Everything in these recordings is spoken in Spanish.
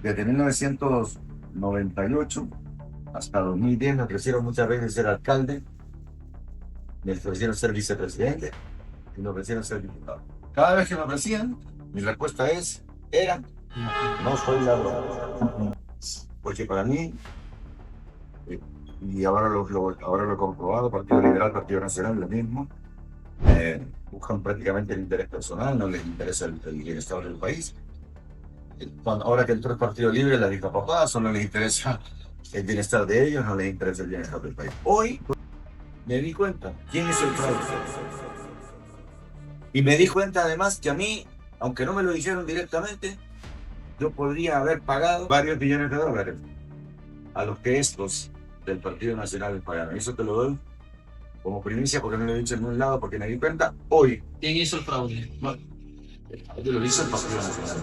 Desde 1998 hasta 2010 me ofrecieron muchas veces ser alcalde, me ofrecieron ser vicepresidente y me ofrecieron ser diputado. Cada vez que me ofrecían, mi respuesta era, no soy ladrón. Porque para mí, eh, y ahora lo he comprobado, Partido Liberal, Partido Nacional, lo mismo, buscan prácticamente el interés personal, no les interesa el bienestar del país. Ahora que entró el Partido Libre, la dijo papá, solo les interesa el bienestar de ellos, no les interesa el bienestar del país. Hoy me di cuenta quién es el fraude. Y me di cuenta además que a mí, aunque no me lo dijeron directamente, yo podría haber pagado varios millones de dólares a los que estos del Partido Nacional pagaron. Eso te lo doy como primicia porque no lo he dicho en ningún lado, porque me di cuenta hoy. ¿Quién hizo el fraude? No, lo hizo el Partido Nacional.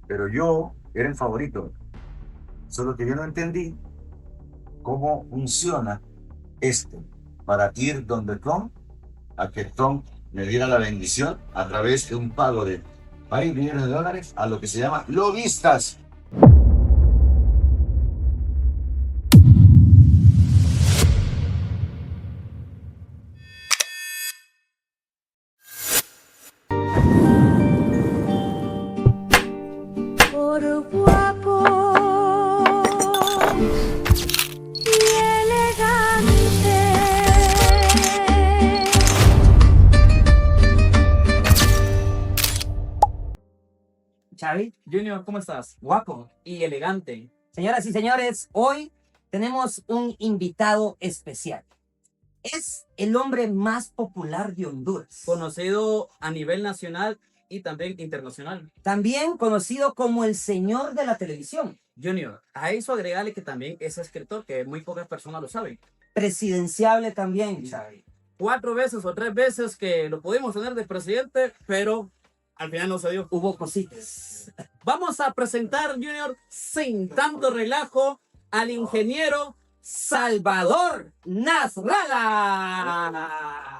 Pero yo era el favorito. Solo que yo no entendí cómo funciona esto para ir donde Trump, a que Trump me diera la bendición a través de un pago de varios millones de dólares a lo que se llama lobistas. Por guapo y elegante. Xavi, Junior, ¿cómo estás? guapo. Y elegante. Señoras y señores, hoy tenemos un invitado especial. Es el hombre más popular de Honduras. Conocido a nivel nacional y también internacional. También conocido como el señor de la televisión. Junior, a eso agregarle que también es escritor, que muy pocas personas lo saben. Presidenciable también, Xavi. 4 veces o 3 veces que lo pudimos tener de presidente, pero al final no se dio. Hubo cositas. Vamos a presentar, Junior, sin tanto relajo, al ingeniero Salvador Nasralla.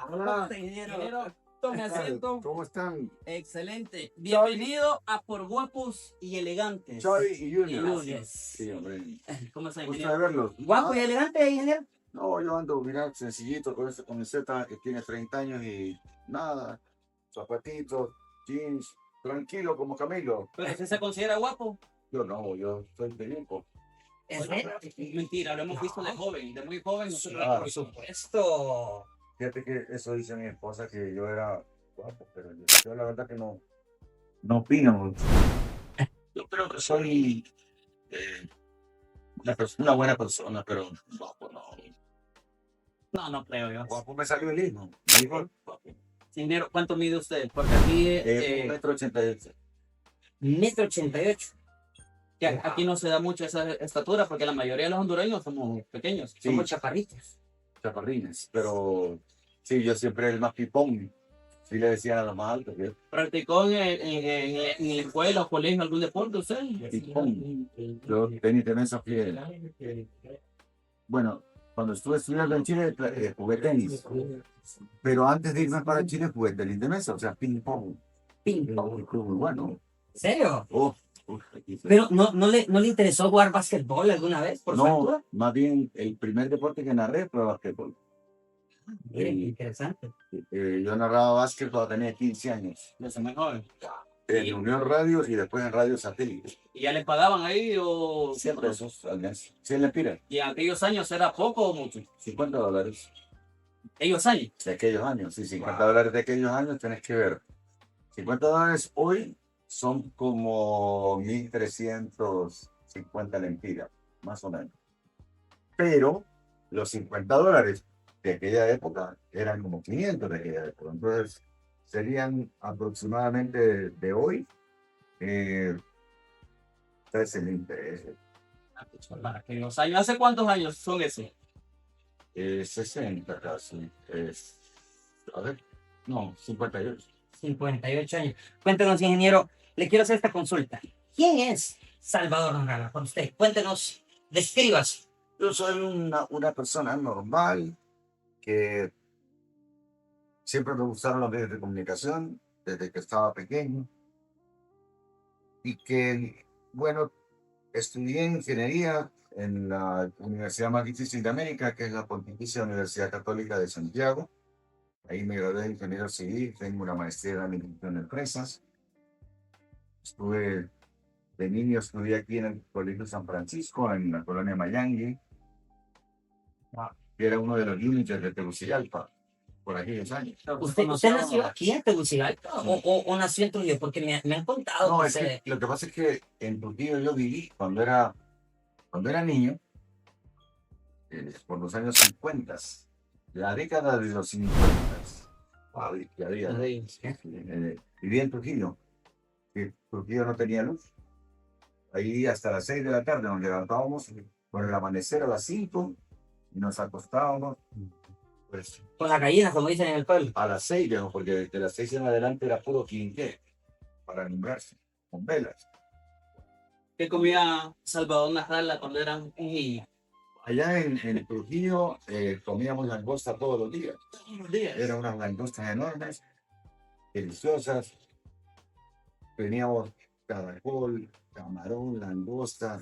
Hola. Ingeniero, tome asiento. ¿Cómo están? Excelente. Bienvenido a Por Guapos y Elegantes. Xavi y Junior. Lunes. Sí, hombre. ¿Cómo está, Gusto de ingeniero? verlos. Guapo y elegante, ingeniero. No, yo ando, mira, sencillito con esta camiseta que tiene 30 años y nada, zapatitos, jeans, tranquilo como Camilo. ¿Pero usted se considera guapo? Yo no, yo soy de tiempo. ¿Es Bueno, mentira, lo hemos visto de joven, de muy joven. Nosotros, Ah. por supuesto. Fíjate que eso dice mi esposa, que yo era guapo, pero yo la verdad que no opino mucho. Yo creo que soy una buena persona, pero guapo no. No creo yo. Guapo me salió el hijo. Me dijo guapo. Ingeniero, ¿cuánto mide usted? Porque aquí, 1,88 m. 1,88 m. que aquí no se da mucho esa estatura, porque la mayoría de los hondureños somos pequeños. Sí. Somos chaparritos. Chaparrines, pero sí, yo siempre el más pipón. Sí le decían a los más altos que yo, ¿Practicó en la escuela o colegio algún deporte usted? pipón. Yo tenis de mesa fui. Bueno, cuando estuve estudiando en Chile, jugué tenis. Pero antes de irme para Chile, jugué tenis de mesa, o sea, ping pong. Ping pong. Muy bueno. ¿En serio? Aquí fue. Pero no le interesó jugar básquetbol alguna vez por su No, altura. más bien el primer deporte que narré fue básquetbol. Miren, qué interesante. Yo narraba básquet cuando tenía 15 años. Desde muy joven. En Unión Radio y después en Radio Satélite. ¿Y ya le pagaban ahí o 100 pesos al mes. 100 lempiras. y en aquellos años era poco o mucho? $50. Aquellos años. De aquellos años, sí, $50 de aquellos años tenés que ver. $50 hoy son como 1.350 lempiras, más o menos. Pero los $50 de aquella época eran como 500 de aquella época. Entonces serían aproximadamente de hoy 13.000 pesos. Para aquellos años. ¿Hace cuántos años son esos? 60 casi. A ver, no, 58. 58 años. Cuéntenos, ingeniero, le quiero hacer esta consulta. ¿Quién es Salvador Nasralla por usted? Cuéntenos, descríbase. Yo soy una persona normal que siempre me gustaron los medios de comunicación desde que estaba pequeño y que Bueno, estudié ingeniería en la universidad más difícil de América, que es la Pontificia Universidad Católica de Santiago. Ahí me gradué de ingeniero civil, tengo una maestría en administración de empresas. Estuve de niño, estudié aquí en el Colegio San Francisco, en la colonia Mayangui, que era uno de los límites de Tegucigalpa, por aquellos años. ¿Usted nació aquí en Tegucigalpa o nació en Trujillo? Porque me han contado No, que es que lo que pasa es que en Trujillo yo viví cuando era niño, por los años 50, la década de los 50, que había, viví en Trujillo, que Trujillo no tenía luz. Ahí hasta las 6 de la tarde nos levantábamos con el amanecer a las 5 y nos acostábamos pues, con las gallinas, como dicen en el pueblo. a las 6, digamos, porque desde las 6 en adelante era puro quinqué para alumbrarse con velas. ¿Qué comía Salvador Narrala cuando eran un niño? Allá en Trujillo comíamos langosta todos los días. Todos los días. Eran unas langostas enormes, deliciosas. Teníamos caracol, camarón, langosta.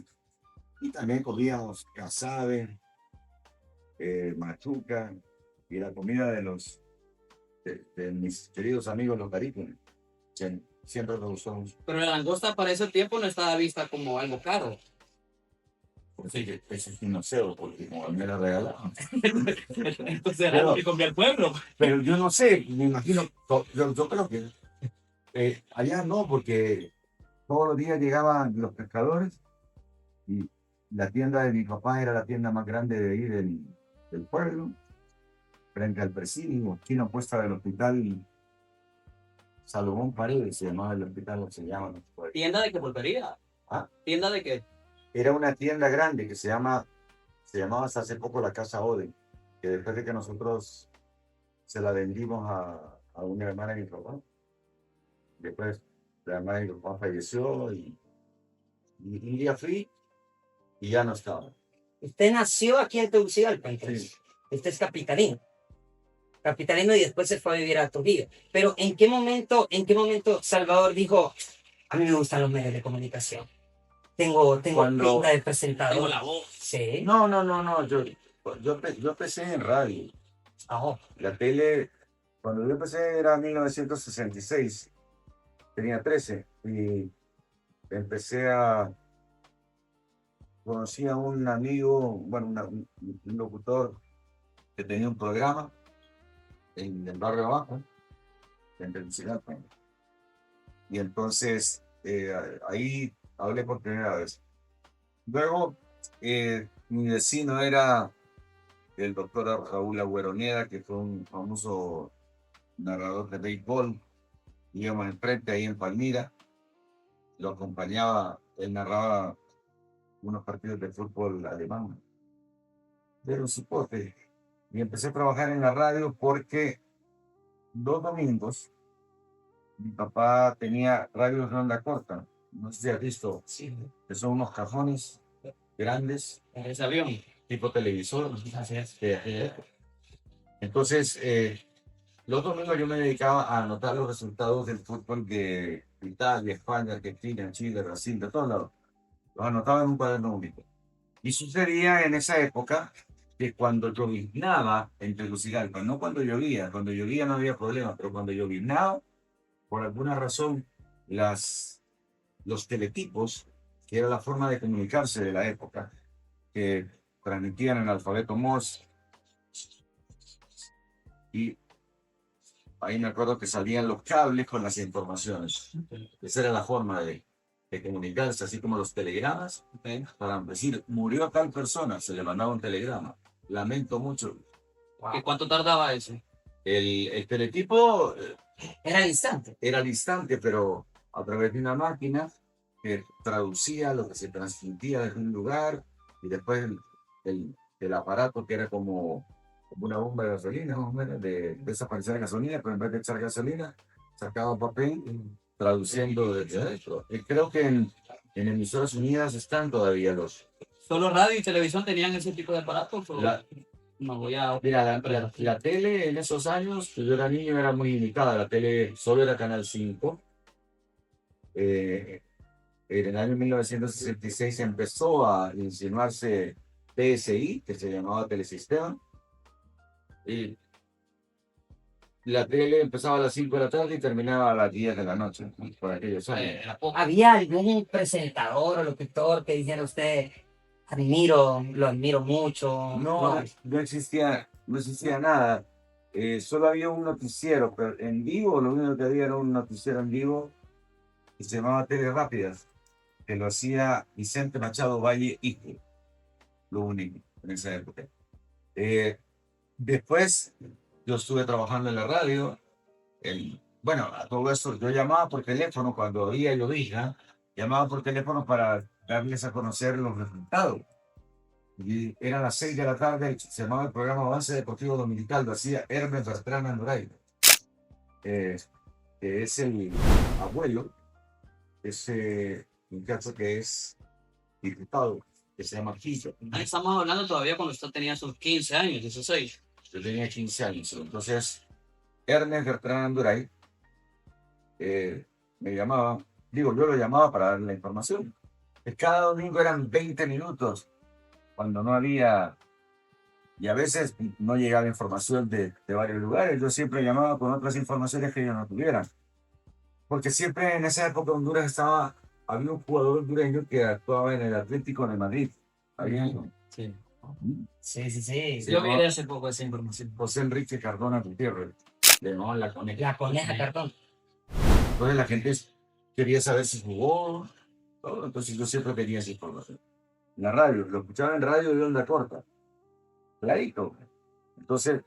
Y también comíamos casabe, machuca y la comida de mis queridos amigos los garífunas. Que siempre nos gustó mucho. Pero la langosta para ese tiempo no estaba vista como algo caro. Así que eso es un aseo, porque como me la regalaron. Entonces era lo que comía el pueblo. Pero yo no sé, me imagino, yo creo que allá no, porque todos los días llegaban los pescadores y la tienda de mi papá era la tienda más grande de ahí del pueblo, frente al presidio, esquina opuesta del hospital Salomón Paredes, se llamaba el hospital, se llama. No sé. ¿Tienda de qué volvería? ¿Ah? ¿Tienda de qué? Era una tienda grande que se llamaba hasta hace poco la Casa Ode, que después de que nosotros se la vendimos a una hermana de mi papá, después la hermana de mi papá falleció y un día fui y ya no estaba. Usted nació aquí en Tegucigalpa, entonces. Sí. Usted es capitalino. Capitalino y después se fue a vivir a Trujillo. Pero ¿en qué momento Salvador dijo, a mí me gustan los medios de comunicación? Tengo pinta de presentador. Tengo la voz. Sí. No, yo empecé en radio. Oh. La tele, cuando yo empecé era 1966, tenía 13 y conocí a un amigo, bueno, un locutor que tenía un programa en el barrio abajo, en Tegucigalpa. Y entonces ahí hablé por primera vez. Luego, mi vecino era el doctor Raúl Agüeronieda, que fue un famoso narrador de béisbol. Íbamos enfrente ahí en Palmira, lo acompañaba, él narraba unos partidos de fútbol alemán. Era un cipote. Y empecé a trabajar en la radio porque los domingos mi papá tenía radios de onda corta. No sé si has visto, Sí. que son unos cajones grandes, Ese avión. tipo televisor. Así es. Entonces, los domingos yo me dedicaba a anotar los resultados del fútbol de Italia, España, Argentina, Chile, Brasil, de todos lados. Los anotaba en un cuaderno único. Y sucedía en esa época que cuando lloviznaba en Tegucigalpa, no cuando llovía no había problema, pero cuando lloviznaba, por alguna razón, los teletipos, que era la forma de comunicarse de la época, que transmitían en alfabeto Morse, y ahí me acuerdo que salían los cables con las informaciones. Esa era la forma de comunicarse, así como los telegramas. Para decir, murió tal persona, se le mandaba un telegrama. Lamento mucho. ¿Y cuánto tardaba eso? El teletipo Era al instante. era al instante, pero a través de una máquina que traducía lo que se transmitía desde un lugar y después el aparato que era como una bomba de gasolina, más o menos, de desaparecer gasolina, pero en vez de echar gasolina, sacaba papel traduciendo desde adentro. Y creo que en emisoras unidas están todavía los... ¿Solo radio y televisión tenían ese tipo de aparatos? ¿O? No voy a... Mira, la tele en esos años, que yo era niño, era muy limitada. La tele solo era Canal 5. En el año 1966 empezó a insinuarse TSI, que se llamaba Telesistema, y la tele empezaba a las 5 de la tarde y terminaba a las 10 de la noche, ¿no? Por aquellos años. ¿Había algún presentador o locutor que dijera usted, lo admiro mucho? No existía nada. Solo había un noticiero, pero en vivo, lo único que había era un noticiero en vivo que se llamaba Tele Rápidas, que lo hacía Vicente Machado Valle, hijo, lo único en esa época. Después yo estuve trabajando en la radio. Bueno, a todo eso yo llamaba por teléfono cuando oía yo dije, llamaba por teléfono para darles a conocer los resultados. Y eran las 6 de la tarde, se llamaba el programa Avance Deportivo Dominical, lo hacía Hermes Bertrán Andoray, que es el abuelo, ese muchacho que es diputado, que se llama Quillo. Ahí estamos hablando todavía cuando usted tenía sus 15 años, 16. Yo tenía 15 años, entonces Ernest Bertrán Andoray me llamaba, yo lo llamaba para darle la información. Cada domingo eran 20 minutos, cuando no había, y a veces no llegaba información de varios lugares. Yo siempre llamaba con otras informaciones que ellos no tuvieran. Porque siempre en esa época Honduras había un jugador hondureño que actuaba en el Atlético de Madrid. Había Sí. Sí. Yo vi hace poco esa información. José Enrique Cardona Gutiérrez, le llamaban La Coneja. La coneja cartón. Entonces la gente quería saber si jugó, todo. Entonces yo siempre tenía esa información. La radio, lo escuchaba en radio de onda corta, clarito. Entonces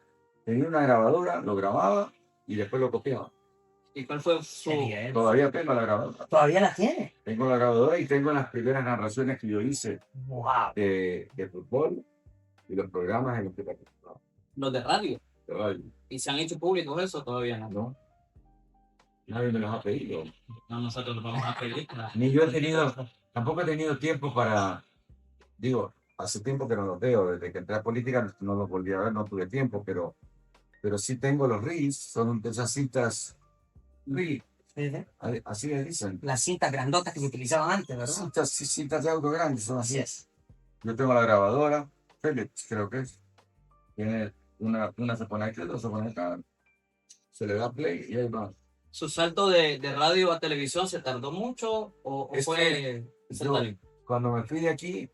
tenía una grabadora, lo grababa y después lo copiaba. ¿Y cuál fue su...? Todavía tengo la grabadora. ¿Todavía la tiene? Tengo la grabadora y tengo las primeras narraciones que yo hice Wow. de fútbol y los programas en los que participaba. Los de radio. De radio, ¿Y se han hecho públicos eso? Todavía no. ¿no? Nadie me los ha pedido. No, nosotros los vamos a pedir. Ni yo tampoco he tenido tiempo para, hace tiempo que no los veo, desde que entré a política no los volví a ver, no tuve tiempo, pero sí tengo los reels, son de esas cintas, reels, así le dicen. Las cintas grandotas que se utilizaban antes, ¿verdad? Cintas de auto grandes, son Así así. es. Yo tengo la grabadora, Philips creo que es, tiene una se pone aquí, otra se pone acá, se le da play y ahí va. ¿Su salto de radio a televisión se tardó mucho o Es fue Yo, instantáneo? cuando me fui de aquí,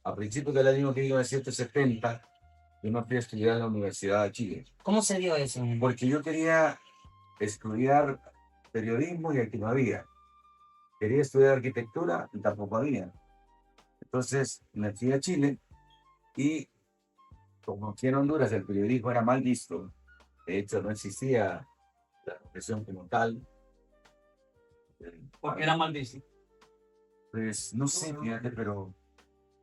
a principios del año 1970, yo me fui a estudiar en la Universidad de Chile, ¿Cómo se dio eso? porque yo quería estudiar periodismo y aquí no había. Quería estudiar arquitectura y tampoco había. Entonces me fui a Chile y como aquí en Honduras el periodismo era mal visto, de hecho no existía la profesión como tal. Porque era mal visto. Pues no sé, fíjate, pero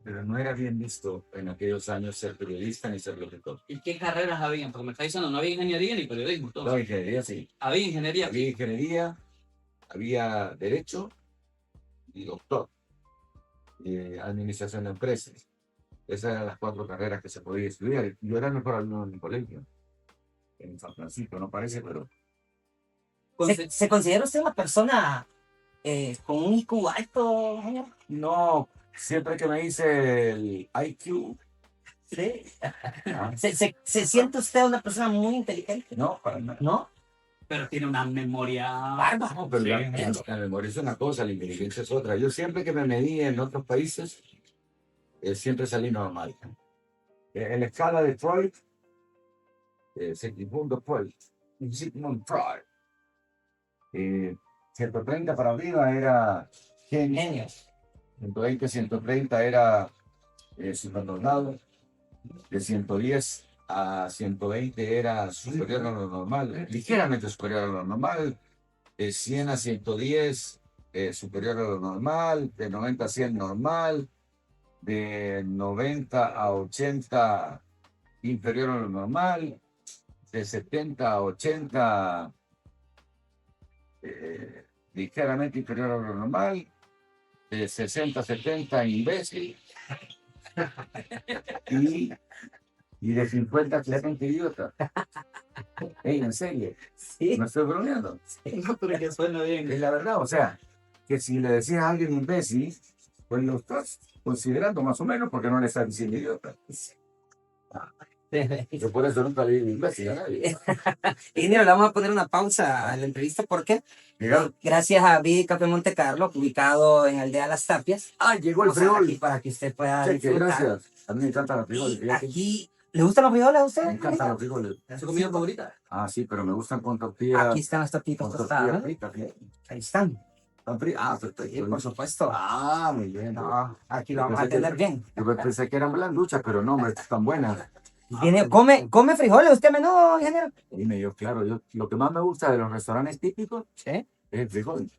no era bien visto en aquellos años ser periodista ni ser locutor. ¿Y qué carreras habían? Porque me está diciendo, no había ingeniería ni periodismo. Entonces. No, ingeniería sí. Había ingeniería. Había ingeniería, había derecho y doctor. Y administración de empresas. Esas eran las 4 carreras que se podía estudiar. Yo era el mejor alumno en mi colegio, en San Francisco, no parece, pero ¿Se considera usted una persona con un IQ alto, señor? no, siempre que me hice el IQ, Sí. ah, ¿Se siente usted una persona muy inteligente? no, para nada. ¿No? Pero tiene una memoria... Bárbaro. No, pero Sí. la memoria es una cosa, la inteligencia es otra. Yo siempre que me medí en otros países, siempre salí normal. En la escala de Freud, Sigmund Freud, 130 para arriba era genio, Genios. 120, 130 era superdotado, de 110 a 120 era superior a lo normal, ligeramente superior a lo normal, de 100 a 110 superior a lo normal, de 90 a 100 normal, de 90 a 80 inferior a lo normal, de 70 a 80 ligeramente inferior a lo normal, de 60 a 70 imbécil, y de 50 a 70 idiota. Ey, en serio, Sí. no estoy bromeando. No, pero que suena bien. Es la verdad, o sea, que si le decías a alguien imbécil, pues lo estás considerando más o menos porque no le estás diciendo idiota. Yo por eso nunca le digo imbécil a nadie. Ingeniero, le vamos a poner una pausa a la entrevista porque Mira, gracias a Vid Café Monte Carlo, ubicado en Aldea Las Tapias, llegó el vamos a dar aquí frijol. para que usted pueda Cheque, disfrutar. gracias. A mí me encantan los frijoles. Y fíjate. aquí, ¿le gustan los frijoles a usted? Me encantan los frijoles. ¿Es su comida favorita? Ah, sí, pero me gustan con tortilla. Aquí están las tapitas Con tostadas. tortilla ¿No? frita, fíjate. Ahí están. ¿Están fritas? Ah, Sí, perfecto. por supuesto. Ah, muy bien. No, aquí lo Yo vamos a pensé que- atender bien. Yo pensé que eran blanduchas, pero no, hombre, están buenas. ¿Come frijoles usted a menudo, ingeniero? Dime yo, claro, lo que más me gusta de los restaurantes típicos Sí. es el frijol.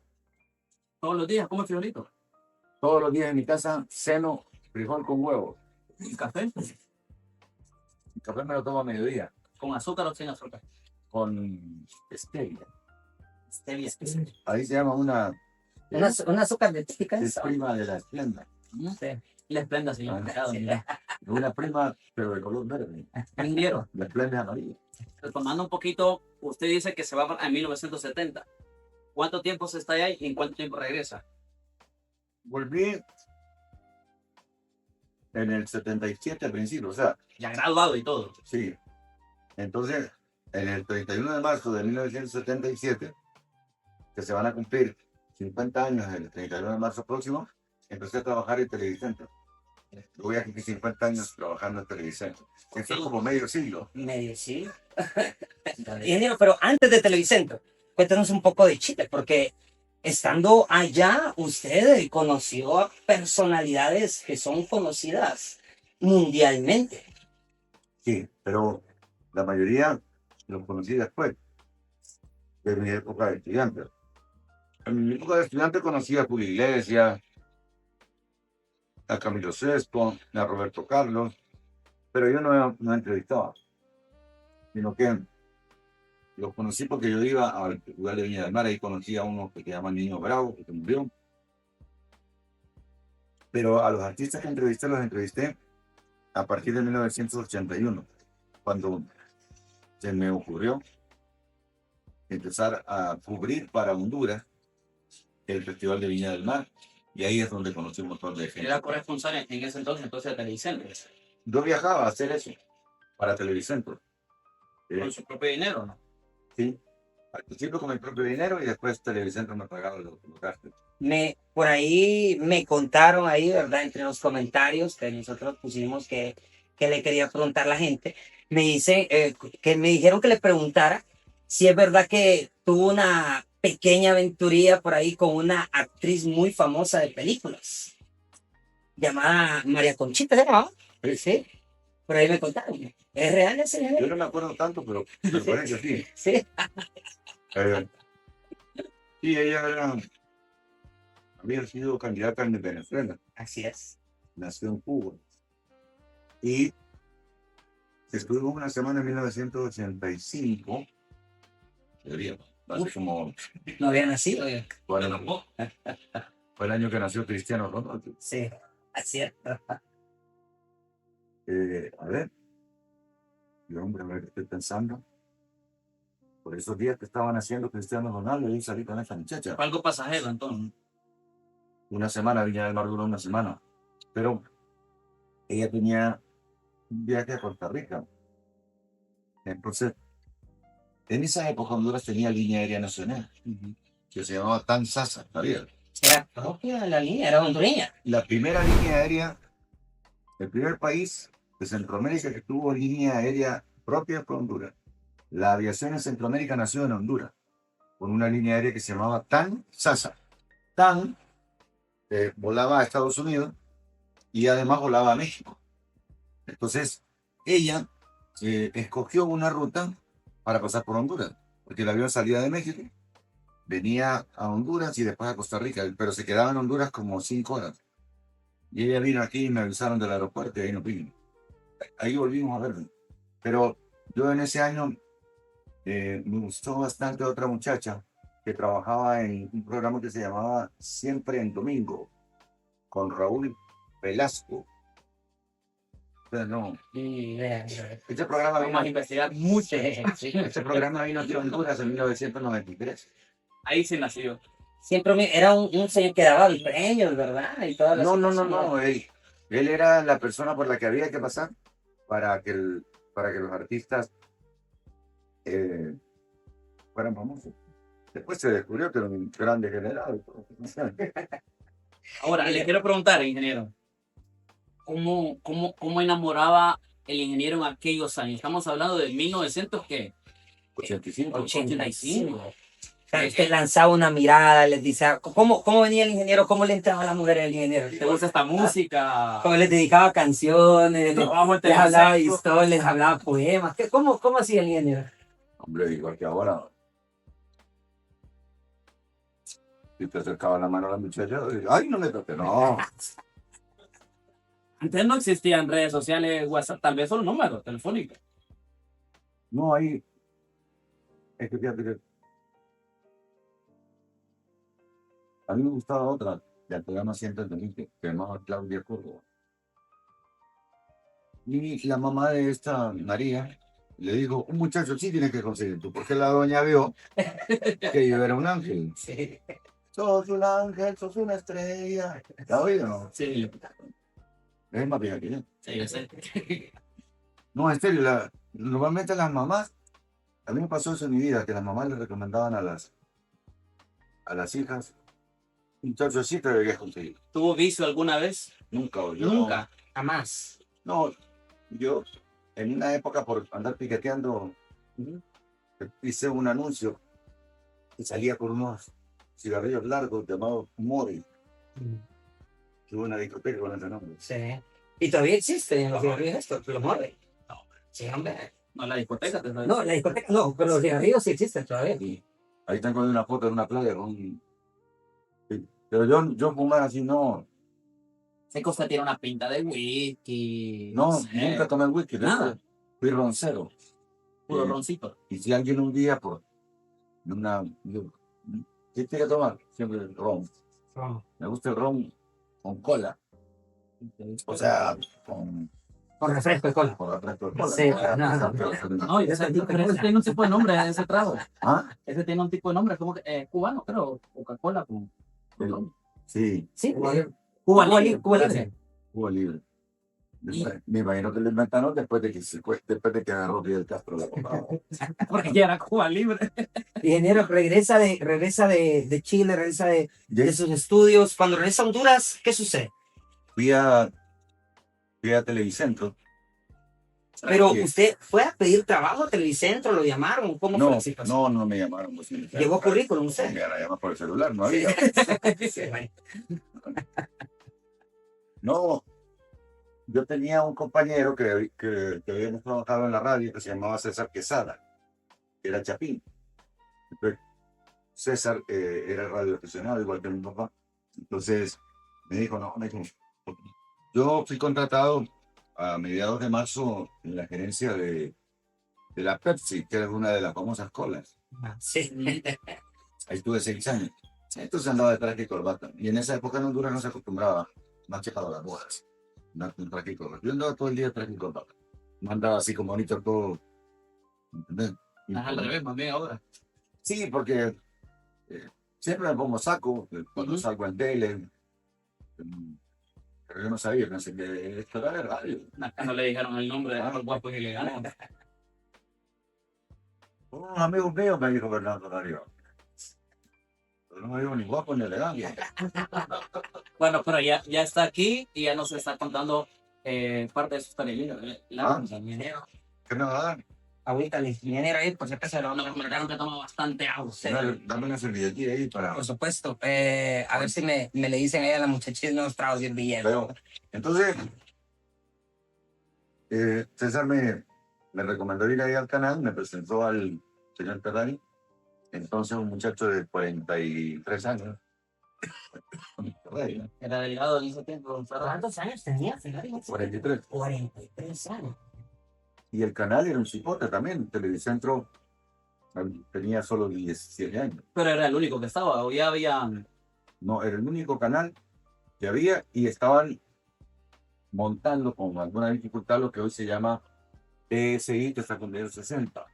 Todos los días, come frijolito. Todos los días en mi casa ceno frijol con huevo. ¿Y café? El café me lo tomo a mediodía ¿Con azúcar o sin azúcar? con stevia. Stevia. Ahí se llama una Una azúcar de típica es esa. prima de la esplenda. Sí. Y la esplenda, señor. Ah, Mercado, mira. Una prima, pero de color verde. Ingeniero, La esplenda es amarilla. retomando un poquito, usted dice que se va en 1970. ¿Cuánto tiempo se está ahí y en cuánto tiempo regresa? Volví en el 77 al principio, o sea, Ya graduado y todo. sí. Entonces, en el 31 de marzo de 1977, que se van a cumplir 50 años el 31 de marzo próximo, empecé a trabajar en Televicentro. Yo voy a cumplir 50 años trabajando en Televicentro. Esto es como medio siglo. Medio, sí. Ingeniero, pero antes de Televicentro, cuéntanos un poco de Chile, porque estando allá, usted conoció a personalidades que son conocidas mundialmente. Sí, pero la mayoría los conocí después de mi época de estudiante. En mi época de estudiante conocí a Julio Iglesias, a Camilo Sesto, a Roberto Carlos, pero yo no entrevistaba, sino que los conocí porque yo iba al Festival de Viña del Mar, ahí conocí a uno que se llama Niño Bravo, que se murió. Pero a los artistas que entrevisté, los entrevisté a partir de 1981, cuando se me ocurrió empezar a cubrir para Honduras el Festival de Viña del Mar, y ahí es donde conocí un montón de gente. Era corresponsal en ese entonces de Televicentro. Yo viajaba a hacer eso para Televicentro. Con su propio dinero, ¿no? Sí, al principio con mi propio dinero y después Televicentro me pagaba los gastos. Por ahí me contaron ahí, ¿verdad? Entre los comentarios que nosotros pusimos que le quería preguntar a la gente, me dice, que me dijeron que le preguntara si es verdad que tuvo una pequeña aventuría por ahí con una actriz muy famosa de películas, llamada María Conchita, ¿se llamaba? Sí, por ahí me contaron. ¿Es real ese? Yo no me acuerdo tanto, pero me parece que sí. Sí. Sí, había sido candidata en Venezuela, Así es. nació en Cuba. Y estuvimos una semana en 1985, debería, hace como, No había nacido. bueno, fue el año que nació Cristiano Ronaldo. Sí, así es. A ver, hombre, a ver qué estoy pensando. Por esos días que estaban haciendo Cristiano Ronaldo, y salí con esta muchacha. Fue algo pasajero, entonces. Una semana, Viña del Mar duró una semana. Pero ella tenía un viaje a Costa Rica. Entonces, en esa época Honduras tenía línea aérea nacional, que se llamaba TAN SASA, ¿sabías? Era propia la línea, era hondureña. La primera línea aérea, el primer país de Centroamérica que tuvo línea aérea propia fue Honduras. La aviación en Centroamérica nació en Honduras, con una línea aérea que se llamaba TAN SASA. TAN volaba a Estados Unidos y además volaba a México. Entonces, ella escogió una ruta para pasar por Honduras, porque el avión salía de México, venía a Honduras y después a Costa Rica, pero se quedaba en Honduras como 5 horas. Y ella vino aquí y me avisaron del aeropuerto y ahí nos vimos. Ahí volvimos a verlo. Pero yo en ese año me gustó bastante otra muchacha que trabajaba en un programa que se llamaba Siempre en Domingo, con Raúl Velasco. Pero no, Y este programa Vamos a vino, investigar mucho. este programa vino aquí a Honduras en 1993. Ahí sí nació. Siempre era un señor que daba premios, ¿verdad? Y todas las No, no, no, situaciones. no. Él era la persona por la que había que pasar para que, para que los artistas eh, fueran famosos. Después se descubrió que era un gran degenerado. Ahora, le quiero preguntar, ingeniero, ¿cómo enamoraba el ingeniero en aquellos años? Estamos hablando de 1900, ¿qué? 85. 85. O sea, usted lanzaba una mirada, les dice, ¿cómo venía el ingeniero? ¿Cómo le entraba a la mujer al ingeniero? ¿Te gusta esta música? ¿Cómo les dedicaba canciones? Trabajo en Les hablaba Televicentro. historias, les hablaba poemas. ¿Cómo hacía el ingeniero? Hombre, igual que ahora. Si te acercaba la mano a la muchacha, ay, no le toque, no. Antes no existían redes sociales, WhatsApp, tal vez solo números telefónicos. No, ahí. Es que fíjate que a mí me gustaba otra del programa 120 que se llamaba Claudia Córdoba. Y la mamá de esta María le dijo, un muchacho sí tienes que conseguir tú, porque la doña vio que yo era un ángel. Sí. Sos un ángel, sos una estrella. ¿La oído no? Sí, Es más vieja que yo. sí, yo sé. No, en serio, normalmente las mamás, a mí me pasó eso en mi vida, que las mamás le recomendaban a las hijas, un muchacho sí te deberías conseguir. ¿Tuvo vicio alguna vez? Nunca, yo Nunca. Jamás. No, yo en una época por andar piqueteando, hice un anuncio y salía con unos cigarrillos largos llamados Mori. Tuve una discoteca con ese nombre. Sí. Y todavía existen los cigarrillos estos, los mueve. No. Sí, hombre. No, la discoteca, ¿te sabes? No, la discoteca no, pero los cigarrillos sí existen todavía. Y ahí tengo una foto en una playa con sí. Pero yo fumar así no, Sé que usted tiene una pinta de whisky. no, sé, nunca tomé whisky, de Nada. hecho, fui roncero. Puro Eh, roncito. Y si alguien un día por ¿qué tiene que tomar? Siempre el ron. No. Me gusta el ron con cola. O sea, Con refresco de cola. con refresco de cola. Sí, no. No, pero ese tiene un tipo de nombre, ese trago. ¿Ah? Ese tiene un tipo de nombre, como que cubano, pero Coca-Cola con ron. Sí, Sí, Cuba Cuba Libre. Cuba Libre. Cuba Libre. Y- Me imagino que lo inventaron después de que agarró Fidel Castro la compraba. Porque ya era Cuba Libre. Ingeniero, regresa de Chile, regresa de Yo sus estudios. Cuando regresa a Honduras, ¿qué sucede? fui a Televicentro. Pero Sí. usted fue a pedir trabajo a Televicentro, lo llamaron, ¿cómo fue No, la situación? no me llamaron. Pues, Llegó currículum Me usted. iban a llamar por el celular, no había. Sí, bueno. No, yo tenía un compañero que habíamos trabajado en la radio que se llamaba César Quesada, que era Chapín. Entonces, César era radioaficionado, igual que mi papá. Entonces me dijo, no, me dijo, yo fui contratado a mediados de marzo en la gerencia de la Pepsi, que era una de las famosas colas. Sí. Ahí estuve 6 años. Entonces andaba de traje y corbata. Y en esa época en Honduras no se acostumbraba, más que para las bodas, andar con traje y corbata. Yo andaba todo el día de traje y corbata. No andaba así como ahorita todo, ¿entendés? Es al revés, más bien ahora. Sí, porque siempre me pongo saco cuando salgo en tele. Pero yo no sabía, pensé que esto era de radio. Acá no le dijeron el nombre de los guapos ilegales. Un amigo mío me dijo Fernando Darío. Pero no me dijo ni guapo ni elegante. Bueno, pero ya está aquí y ya nos está contando parte de su historia. Ingeniero, ¿Qué me va a dar? ahorita el ingeniero ahí, por si acaso lo Me contaron que toma bastante agua. Dame una servilletilla ahí para... Por supuesto. A ver si me le dicen ahí a la muchachita unos tragos bien billetes. Pero, entonces, César me recomendó ir ahí al canal, me presentó al señor Ferrari, entonces un muchacho de 43 años. Era delegado en ese tiempo. ¿Cuántos años tenía? 43. 43 años. Y el canal era un cipote también, Televicentro tenía solo 17 años. Pero era el único que estaba, o ya habían. No, era el único canal que había y estaban montando con alguna dificultad lo que hoy se llama TSI, que está con el 60.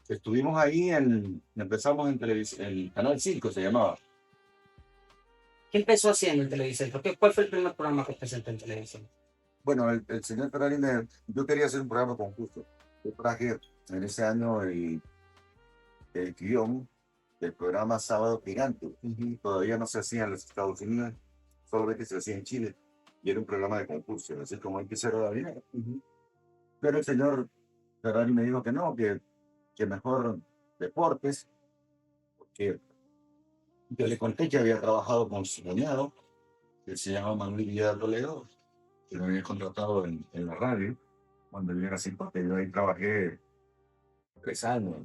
Estuvimos ahí, empezamos en televisión, el Canal 5 se llamaba. ¿Qué empezó haciendo en televisión? ¿Cuál fue el primer programa que presentó en televisión? Bueno, el señor Ferrari, yo quería hacer un programa con justo. Yo traje en ese año el guión del programa Sábado Gigante. Todavía no se hacía en los Estados Unidos, solamente se hacía en Chile. Y era un programa de concurso, así como hay que ser todavía. Pero el señor Ferrari me dijo que no, que mejor deportes, porque yo le conté que había trabajado con su cuñado, que se llama Manuel Villar Toledo, que me había contratado en la radio, cuando yo era simpático. Yo ahí trabajé 3 años.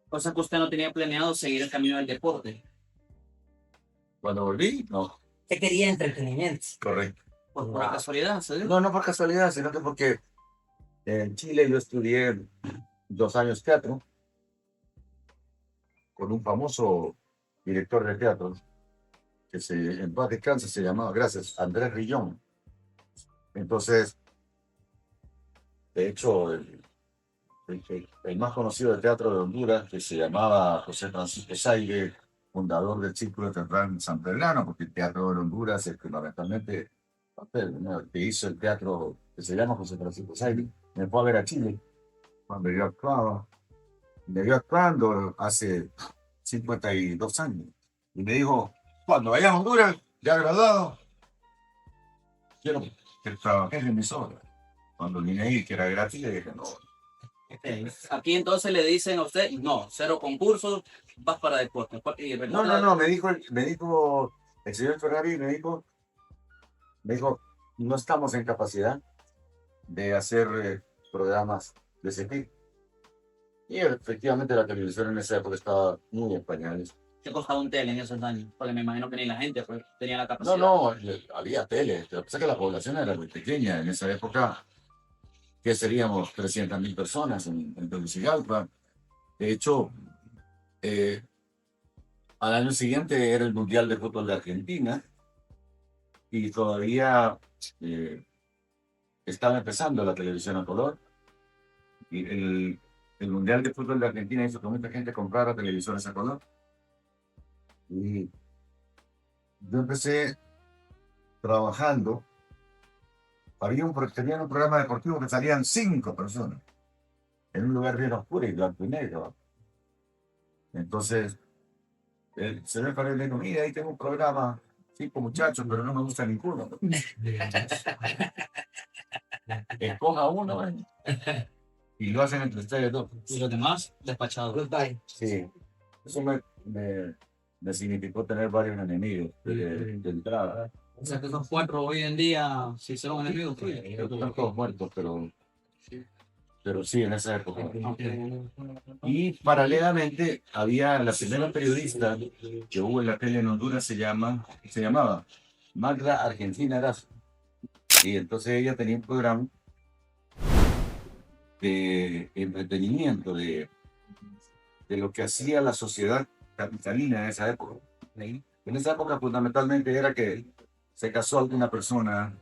O sea que usted no tenía planeado seguir el camino del deporte. Cuando volví, no, ¿Qué quería entretenimiento? correcto. Por casualidad, ¿sí? No, no por casualidad, sino que porque en Chile yo estudié 2 años teatro con un famoso director de teatro que en paz descanse se llamaba, gracias, Andrés Rillón. Entonces, de hecho, el más conocido de teatro de Honduras, que se llamaba José Francisco Zaire, fundador del Círculo Teatral Sanpedrano, porque el teatro de Honduras es fundamentalmente papel, ¿no? El que hizo el teatro que se llama José Francisco Zaire, me fue a ver a Chile cuando yo actuaba. Me vio actuando hace 52 años y me dijo, cuando vayas a Honduras, ya graduado, quiero que trabajes en mis obras. Cuando vine ahí, que era gratis, le dije, no. Aquí entonces le dicen a usted, no, 0 concursos, vas para deporte. No, me dijo el señor Ferrari, me dijo, no estamos en capacidad de hacer programas de ese tipo. Y efectivamente la televisión en esa época estaba muy en pañales. ¿Qué costaba un tele en esos años? Porque me imagino que ni la gente pues, tenía la No, capacidad. había tele. Lo que pasa es que la población era muy pequeña. En esa época, ¿qué seríamos? 300.000 personas en Tegucigalpa. De hecho, al año siguiente era el Mundial de Fútbol de Argentina y todavía estaba empezando la televisión a color. Y el Mundial de Fútbol de Argentina hizo que mucha gente comprara televisores a color. Y yo empecé trabajando. Tenían un programa deportivo que salían 5 personas en un lugar bien oscuro y blanco y negro. Entonces, el señor Ferrer le dijo, mira, ahí tengo un programa, 5 muchachos, pero no me gusta ninguno. Escoja uno, y lo hacen entre ustedes dos. Y los demás, despachados. Goodbye. Sí, eso me significó tener varios enemigos de entrada. O sea que esos 4 hoy en día, si son enemigos, Están todos muertos, pero sí, en esa época. Y paralelamente había la primera periodista que hubo en la tele en Honduras, se llamaba Magda Argentina Erazo. Y entonces ella tenía un programa de entretenimiento, de lo que hacía la sociedad capitalina en esa época. En esa época fundamentalmente era que se casó alguna persona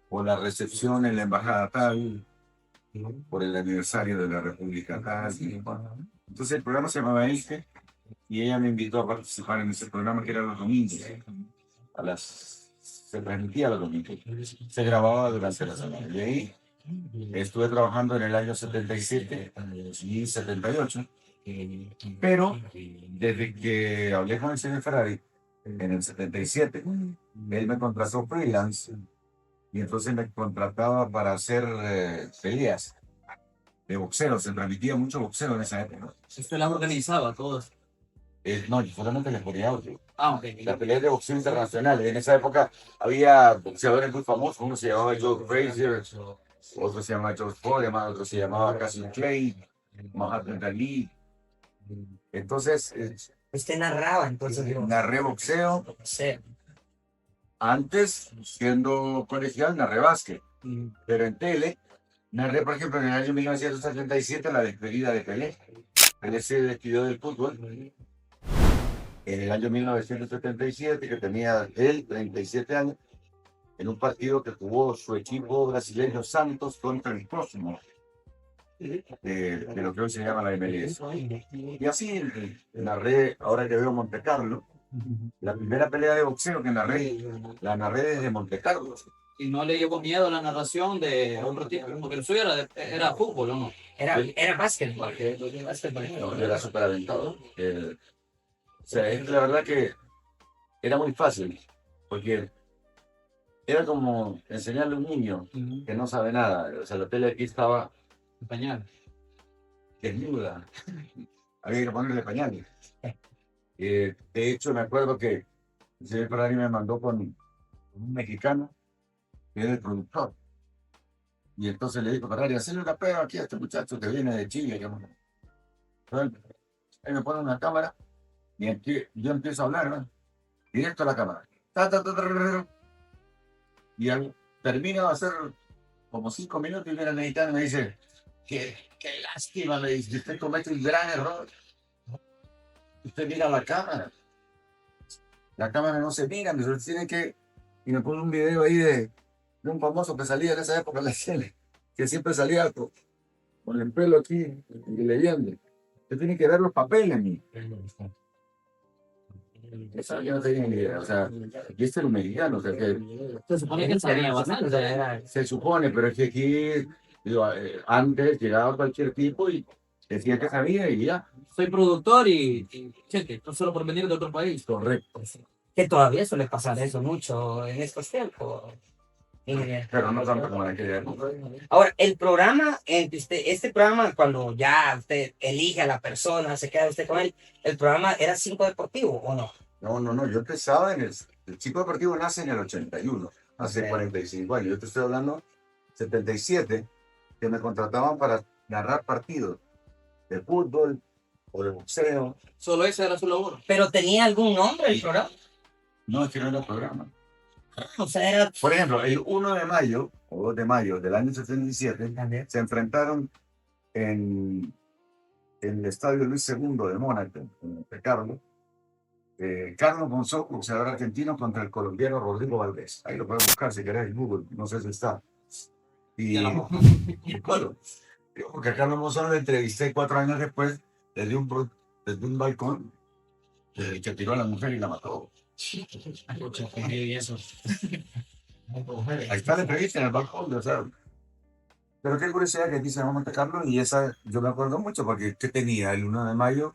o la recepción en la embajada tal, por el aniversario de la República tal. Entonces el programa se llamaba Este y ella me invitó a participar en ese programa que era los domingos. Se transmitía los domingos. Se grababa durante la semana. Y ahí estuve trabajando en el año 77 y 78. Pero desde que hablé con el señor Ferrari en el 77, él me contrató freelance y entonces me contrataba para hacer peleas de boxeo. Se transmitía mucho boxeo en esa época. Usted las organizaba todas. No, yo solamente les ponía audio. Ah, ok. Las peleas de boxeo internacionales. En esa época había boxeadores muy famosos. Uno se llamaba Joe Frazier, otro se llamaba George Foreman, otro se llamaba Cassius Clay, Muhammad Ali. Entonces, Usted narraba entonces. narré boxeo. Sí. Antes, siendo colegial, narré básquet. Pero en tele, narré, por ejemplo, en el año 1977 la despedida de Pelé. Pelé se despidió del fútbol. En el año 1977, que tenía él 37 años, en un partido que jugó su equipo brasileño Santos contra el Próximo. de lo que hoy se llama la MLS. Y así narré, ahora que veo Monte Carlo, la primera pelea de boxeo que narré, la narré desde Monte Carlo. ¿Y no le llevó miedo la narración de otro tipo? Porque el suyo era fútbol, ¿o no? Era básquetbol. No, era súper aventado. O sea, es la verdad que era muy fácil, porque era como enseñarle a un niño que no sabe nada. O sea, la tele aquí estaba Pañal. desnuda. Había que ponerle pañales. De hecho, me acuerdo que el señor Ferrari me mandó con un mexicano que era el productor. Y entonces le dijo, Ferrari, hazle una prueba aquí a este muchacho que viene de Chile. Entonces, él me pone una cámara y yo empiezo a hablar, ¿no? Directo a la cámara. Ta, ta, ta, ta, ta, ta. Y termino de hacer como 5 minutos y viene el mexicano y me dice, qué lástima, me dice, usted comete un gran error. Usted mira la cámara. La cámara no se mira, me tiene que... Y me pone un video ahí de un famoso que salía en esa época en la tele, que siempre salía con el pelo aquí y leyendo. Usted tiene que ver los papeles, mi. Eso yo no tenía ni idea. O sea, aquí este era un mexicano. O sea, que Se supone que él sabía bastante. se supone, pero es que aquí, digo, antes llegaba cualquier tipo y decía que sabía y ya. Soy productor y cheque, no solo por venir de otro país. Correcto. Que todavía suele pasar eso mucho en estos tiempos. Pero no tanto como en aquella época. Ahora, el programa, este programa, cuando ya usted elige a la persona, se queda usted con él, ¿el programa era 5 Deportivo o no? No, yo empezaba en el Chico Deportivo nace en el 81, hace 45 años. Yo te estoy hablando 77, que me contrataban para narrar partidos de fútbol o de boxeo. Solo ese era su labor. ¿Pero tenía algún nombre el programa? No, es que no era programa. O sea, era... Por ejemplo, el 1 de mayo o 2 de mayo del año 77 se enfrentaron en el estadio Luis II de Mónaco, en Monte Carlo. Carlos Monzó, boxeador argentino, contra el colombiano Rodrigo Valdés. Ahí lo pueden buscar si querés en Google, no sé si está. Y bueno, porque a Carlos Monzón lo entrevisté 4 años después desde un balcón que tiró a la mujer y la mató. Y eso. Ahí está la entrevista en el balcón, o sea. Pero qué curiosidad que aquí se llama Monte Carlo y esa yo me acuerdo mucho porque ¿qué tenía? El 1 de mayo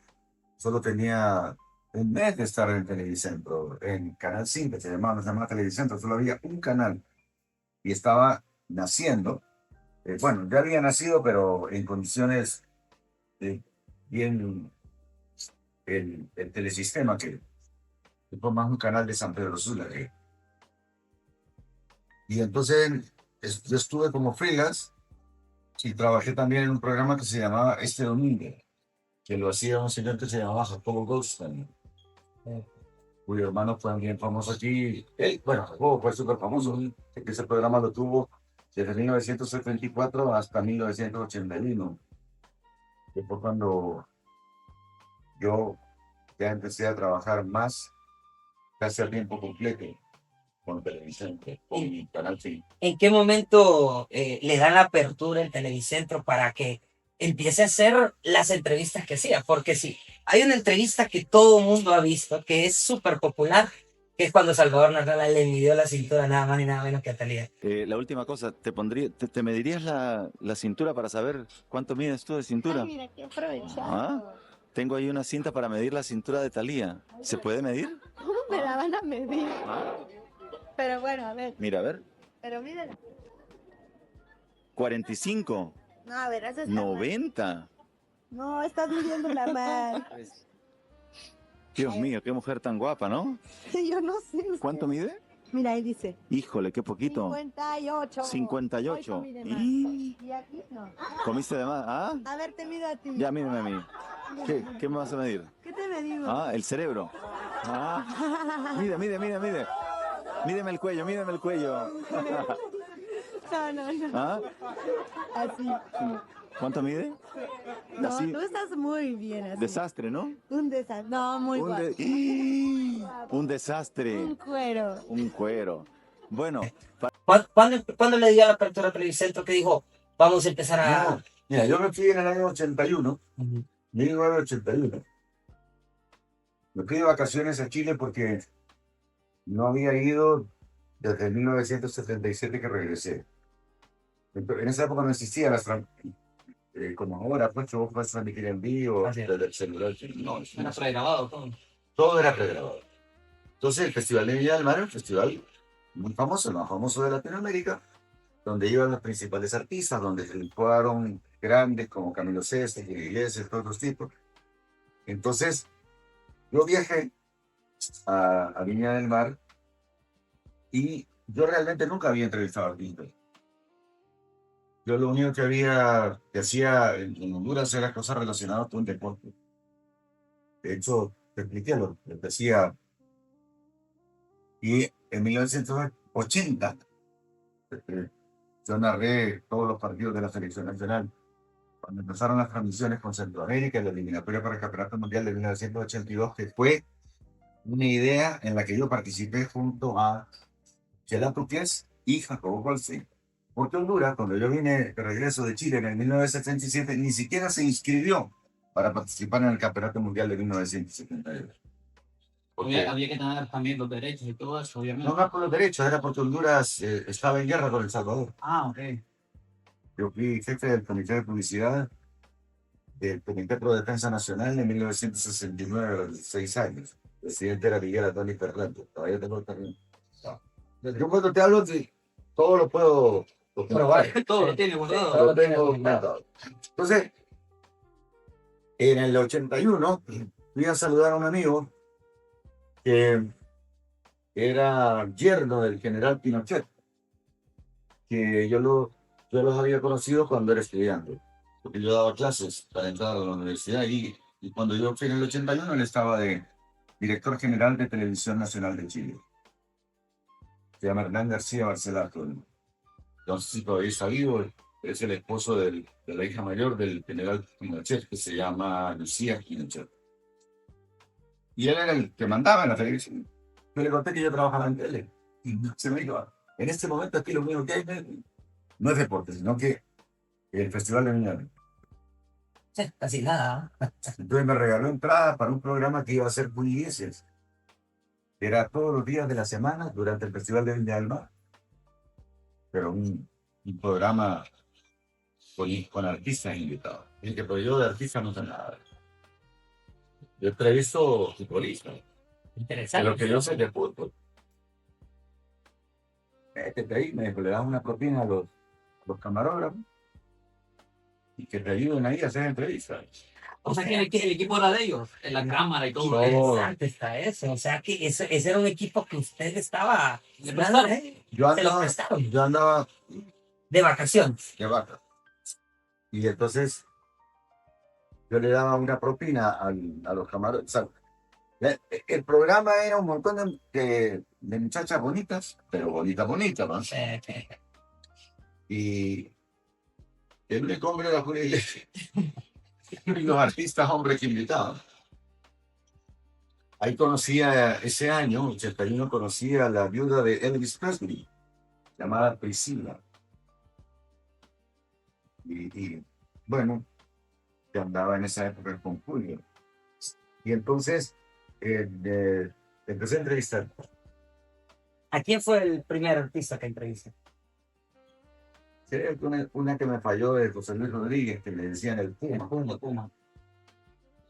solo tenía un mes de estar en Televicentro, en Canal 5, se llamaba Televicentro, solo había un canal y estaba naciendo. Bueno, ya había nacido, pero en condiciones bien el telesistema que fue más un canal de San Pedro Sula. Y entonces yo estuve como freelance y trabajé también en un programa que se llamaba Este Domingo, que lo hacía un señor que se llamaba Jacobo Goldstein, cuyo hermano fue bien famoso aquí. Bueno, Jacobo fue súper famoso, que ese programa lo tuvo desde 1974 hasta 1981, que fue cuando yo ya empecé a trabajar más, casi a tiempo completo, con televisión, con mi canal 5. ¿En qué momento le dan la apertura en Televicentro para que empiece a hacer las entrevistas que hacía? Porque sí, hay una entrevista que todo el mundo ha visto, que es súper popular, que es cuando Salvador Narrala le midió la cintura nada más ni nada menos que a Thalía. La última cosa, ¿te medirías la cintura para saber cuánto mides tú de cintura? Ay, mira, qué aprovechado. ¿Ah? Tengo ahí una cinta para medir la cintura de Thalía. ¿Se puede medir? ¿Cómo me la van a medir? ¿Ah? Pero bueno, a ver. Mira, a ver. Pero mírenla. 45, No, a ver, eso está mal. 90. No, estás midiéndola mal. Dios mío, qué mujer tan guapa, ¿no? Yo no sé. ¿Cuánto mide? Mira, ahí dice. Híjole, qué poquito. 58. 58. Hoy comí de más. ¿Y? Y aquí no. ¿Comiste de más? ¿Ah? A ver, te mido a ti. Ya, mírame a mí. ¿Qué me vas a medir? ¿Qué te medimos? Ah, el cerebro. Ah. Mide. Mídeme el cuello, mídeme el cuello. No. ¿Ah? Así. ¿Cuánto mide? No, Así. tú estás muy bien así. Desastre, ¿no? Un desastre. No, muy guapo. Un desastre. Un cuero. Un cuero. Bueno, ¿Cuándo le dio la apertura a Televicentro que dijo, vamos a empezar a... Mira, yo me fui en el año 81, 1981. Me fui de vacaciones a Chile porque no había ido desde 1977 que regresé. En esa época no existía como ahora, pues que vos puedes transmitir en vivo Así es. desde el celular. No, Era pregrabado todo. todo era pregrabado. Entonces el Festival de Viña del Mar era un festival muy famoso, el más famoso de Latinoamérica, donde iban los principales artistas, donde triunfaron grandes como Camilo Sesto, Julio Iglesias, todos los tipos. Entonces yo viajé a Viña del Mar y yo realmente nunca había entrevistado a artistas. Yo lo único que hacía en Honduras era cosas relacionadas con deporte. De hecho, te expliqué lo que decía. Y en 1980, eh, yo narré todos los partidos de la selección nacional. Cuando empezaron las transmisiones con Centroamérica, la eliminatoria para el Campeonato Mundial de 1982, que fue una idea en la que yo participé junto a Chela Tupies y Jacobo Colsi. Porque Honduras, cuando yo vine de regreso de Chile en el 1977, ni siquiera se inscribió para participar en el Campeonato Mundial de 1972. Porque Había que tener también los derechos y todo eso, obviamente. no más por los derechos, era porque Honduras estaba en guerra con El Salvador. Ah, ok. Yo fui jefe del Comité de Publicidad del Comité Pro Defensa Nacional en 1969, a los 16 años. El presidente era Miguel Antonio Fernández. Todavía tengo el carnet. Yo cuando te hablo, todo lo puedo Probar. Todo lo tiene guardado. Lo tengo documentado. Entonces, en el 81, fui a saludar a un amigo que era yerno del general Pinochet, que yo los había conocido cuando era estudiante, porque yo daba clases para entrar a la universidad y cuando yo fui en el 81, él estaba de director general de Televisión Nacional de Chile. Se llama Hernán García Barcelato. No sé si todavía está vivo, es el esposo de la hija mayor del general Pinochet, que se llama Lucía Pinochet. Y él era el que mandaba en la televisión. Yo le conté que yo trabajaba en tele. Y se me dijo, en este momento aquí lo único que hay no es deporte, sino que el Festival de Viña del Mar. Casi nada. Entonces me regaló entrada para un programa que iba a hacer Julio Iglesias. Era todos los días de la semana durante el Festival de Viña del Mar. Pero un programa con artistas invitados. Y que pues yo de artista no sé nada. Yo entrevisto futbolistas. De Interesante. lo que yo sé de fútbol. Métete ahí, le das una propina a los camarógrafos y que te ayuden ahí a hacer entrevistas. O sea que el equipo era de ellos, en la cámara y todo. No. Interesante está eso. O sea que ese era un equipo que usted estaba. Le prestaron. Yo Se lo andaba, prestaron. yo andaba De vacaciones. de vaca. Y entonces yo le daba una propina a los camarones. O sea, el programa era un montón de muchachas bonitas, pero bonitas, ¿no? Y el único hombre era Julio Iglesias. Y los artistas hombres que invitaban. Ahí conocía, ese año, 81, conocía a la viuda de Elvis Presley, llamada Priscilla. Y bueno, que andaba en esa época con Julio. Y entonces empecé a entrevistar. ¿A quién fue el primer artista que entrevistó? Creo que una que me falló de José Luis Rodríguez, que le decían el Puma. Puma.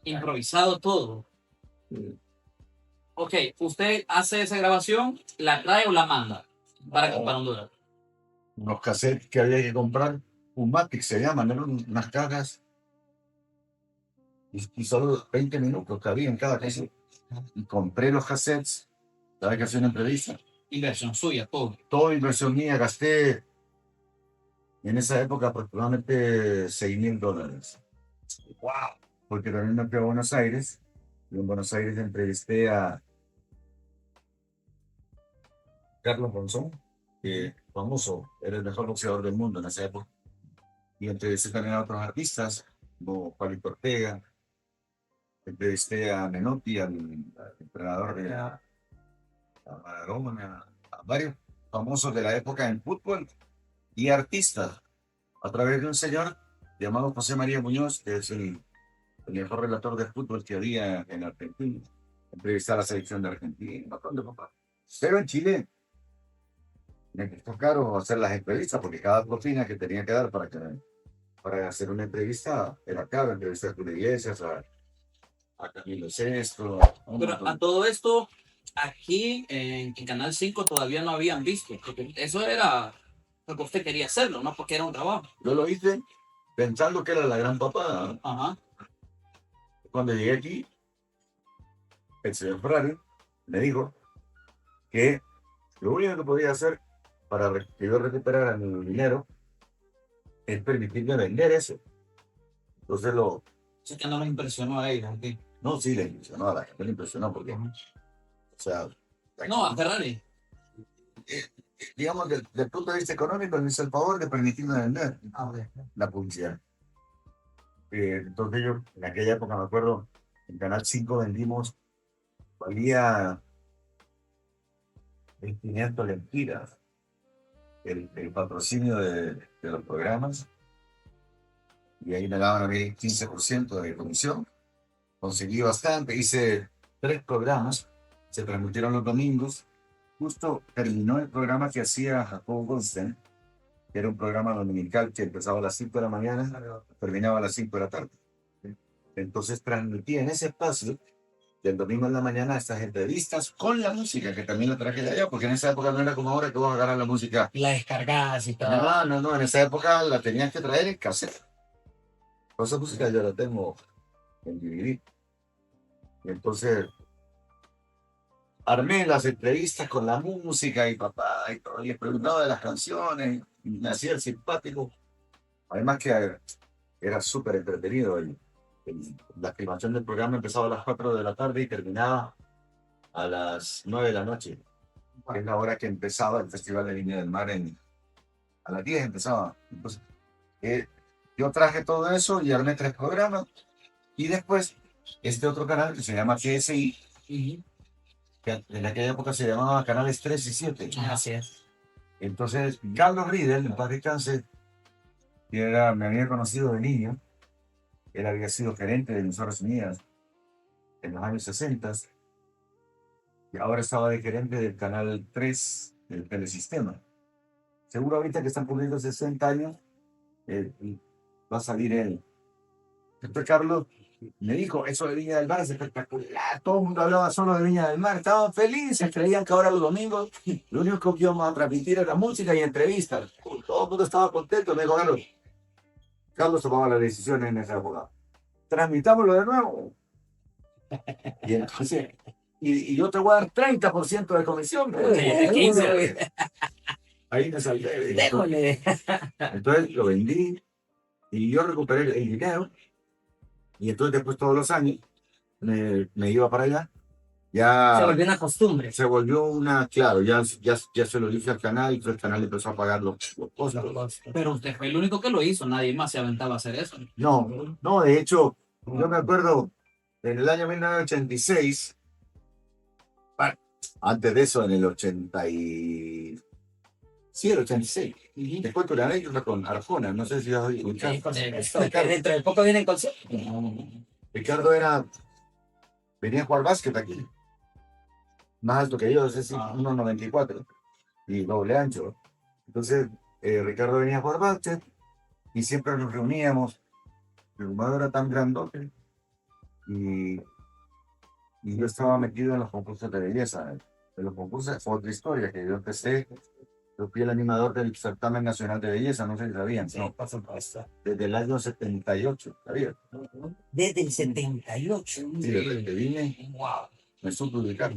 Improvisado todo. Ok, usted hace esa grabación, ¿la trae o la manda para Honduras? Unos cassettes que había que comprar, un Matic se llaman, eran unas cajas. Y solo 20 minutos cabía en cada cassette. Y compré los cassettes, cada vez que hacía una entrevista. Inversión suya, todo. Toda inversión mía, gasté en esa época aproximadamente $6,000. Wow. Porque también me fui a Buenos Aires, y en Buenos Aires entrevisté a Carlos Monzón, que famoso, era el mejor boxeador del mundo en esa época. Y entrevisté también a otros artistas, como Juanito Ortega, entrevisté a Menotti, al entrenador de a Maradona, a varios famosos de la época en fútbol y artistas, a través de un señor llamado José María Muñoz, que es el mejor relator de fútbol que había en Argentina. Entrevistar a la selección de Argentina, un montón de papás. Pero en Chile me costó caro hacer las entrevistas porque cada propina que tenía que dar para hacer una entrevista era caro. Entrevistar a Julio Iglesias, a Camilo Sesto. Pero a todo esto, aquí en Canal 5 todavía no habían visto, porque eso era porque usted quería hacerlo, no porque era un trabajo. Yo lo hice pensando que era la gran papada. Ajá. Cuando llegué aquí, el señor Ferrari me dijo que lo único que podía hacer para que yo recuperara mi dinero es permitirme vender eso. Entonces Sé que no les impresionó a ellos. ¿Ok? no, sí, le impresionó, a la gente le impresionó porque, o sea, No, a Ferrari. digamos, del punto de vista económico, me hizo el favor de permitirme vender la publicidad. Entonces yo, en aquella época, me acuerdo, en Canal 5 vendimos, valía 500 lempiras el patrocinio de los programas, y ahí me daban a mí el 15% de comisión. Conseguí bastante, hice 3 programas, se transmitieron los domingos. Justo terminó el programa que hacía Jacobo Goldstein, que era un programa dominical que empezaba a las 5 de la mañana, terminaba a las 5 de la tarde. Entonces transmitía en ese espacio del domingo en la mañana estas entrevistas con la música, que también la traje de allá, porque en esa época no era como ahora que vos agarrar la música. La descargas y todo. No, en esa época la tenías que traer en cassette. Toda esa música yo la tengo en DVD. Y entonces armé las entrevistas con la música y papá y todo, y les preguntaba de las canciones, y me hacía el simpático. Además que era súper entretenido. La filmación del programa empezaba a las 4 de la tarde y terminaba a las 9 de la noche, que es la hora que empezaba el Festival de Viña del Mar. A las 10 empezaba. Entonces, yo traje todo eso y armé 3 programas. Y después, este otro canal que se llama KSI, que en aquella época se llamaba Canales 3 y 7. Así es. Entonces, Carlos Riedel, en paz descanse, que me había conocido de niño. Él había sido gerente de Emisoras Unidas en los años 60 y ahora estaba de gerente del Canal 3 del Telesistema. Seguro ahorita que están cumpliendo 60 años, va a salir él. Entonces Carlos me dijo, eso de Viña del Mar es espectacular, todo el mundo hablaba solo de Viña del Mar, estaban felices, creían que ahora los domingos lo único que íbamos a transmitir era música y entrevistas. Todo el mundo estaba contento. Me dijo, Carlos tomaba las decisiones en esa época. Transmitámoslo de nuevo. Y entonces, y yo te voy a dar 30% de comisión. Uy, 15. Ahí me salvé. Déjole. Entonces lo vendí y yo recuperé el dinero. Y entonces después todos los años me iba para allá. Ya Se volvió una costumbre. se volvió claro, ya se lo dije al canal y entonces el canal empezó a pagar los costos. Pero usted fue el único que lo hizo, nadie más se aventaba a hacer eso. No, de hecho, yo me acuerdo en el año 1986, bueno, antes de eso, en el sí, el 86. Te cuento la anécdota con Arjona, no sé si has oído. Sí, por supuesto, que dentro de poco viene el concierto. Ricardo venía a jugar básquet aquí, más alto que yo, es decir, 1,94 y doble ancho. Entonces, Ricardo venía a jugar básquet y siempre nos reuníamos. El humano era tan grandote y yo estaba metido en los concursos de belleza. En los concursos fue otra historia, que yo empecé, yo fui el animador del certamen nacional de belleza, no sé si sabían, Sí, ¿no? por supuesto. Desde el año 78, ¿sabías? Desde el 78. Sí, desde que vine, Wow. me supe ubicar.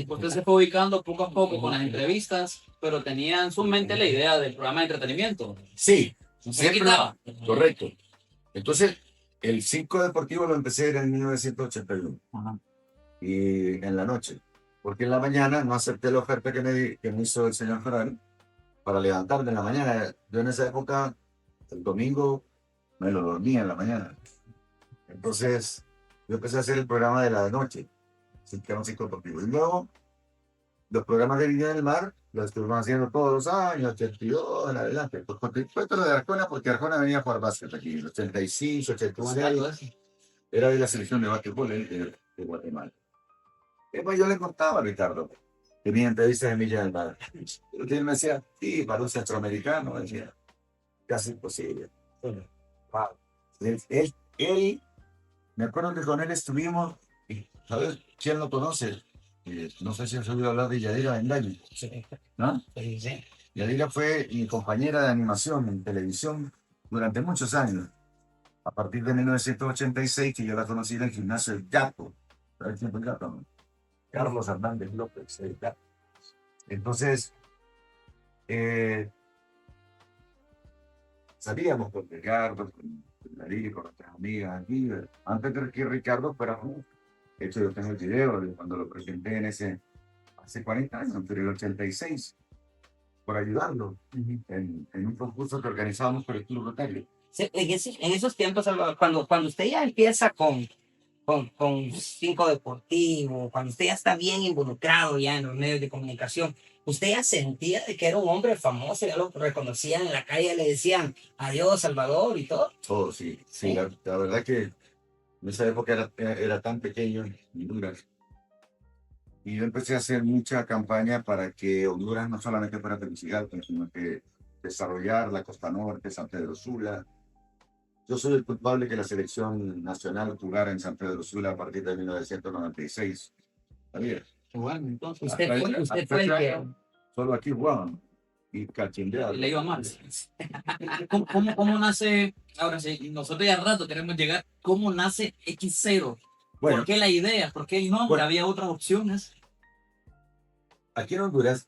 Usted se fue ubicando poco a poco con las entrevistas, pero tenía en su mente la idea del programa de entretenimiento. Sí, No se siempre, quitaba. correcto. Entonces, el circo deportivo lo empecé en 1981 y en la noche, porque en la mañana no acepté la oferta que me hizo el señor Ferrari para levantarme en la mañana. Yo en esa época, el domingo, me lo dormía en la mañana. Entonces, yo empecé a hacer el programa de la noche, que era un circo deportivo. Y luego los programas de Viña del Mar los estuvimos haciendo todos los años, 82 en adelante. Pues, fue todo de Arjona, porque Arjona venía a jugar básquet aquí, en 85, ¿Cómo es algo 86, eso? era de la selección de básquetbol de Guatemala. Y pues yo le contaba a Ricardo, tenía entrevistas en Viña del Mar. Pero él me decía, sí, para un centroamericano, decía, casi imposible. Wow. Él, me acuerdo que con él estuvimos, y, ¿sabes quién lo conoce? No sé si has oído hablar de Yadira Bendaño, Sí, ¿no? sí, sí. Yadira fue mi compañera de animación en televisión durante muchos años. A partir de 1986, que yo la conocí en el gimnasio El Gato. ¿Sabes quién fue el Gato? No? Carlos Hernández López, el Gato. Entonces, salíamos con Ricardo, con Darío, con nuestras amigas aquí. Antes de que Ricardo fuera, de hecho yo tengo el video de cuando lo presenté hace 40 años, entre el 86, por ayudarlo en un concurso que organizábamos por el Club Rotario. Sí, en esos tiempos, Salvador, cuando usted ya empieza con Cinco Deportivo, cuando usted ya está bien involucrado ya en los medios de comunicación, usted ya sentía de que era un hombre famoso, ya lo reconocían en la calle, le decían adiós Salvador y todo. Oh, sí, sí, Sí. la verdad que en esa época era tan pequeño en Honduras. Y yo empecé a hacer mucha campaña para que Honduras no solamente fuera Tegucigalpa, sino que desarrollar la costa norte, San Pedro Sula. Yo soy el culpable que la selección nacional jugara en San Pedro Sula a partir de 1996. ¿Sabías? Bueno, entonces, Usted fue el que... Solo aquí jugaban y cachimbeaban. le iba mal. ¿Cómo nace? Ahora sí, nosotros ya al rato queremos llegar. ¿Cómo nace X0? Bueno, ¿Por qué la idea? ¿Por qué el nombre? Bueno. ¿Había otras opciones? aquí en Honduras,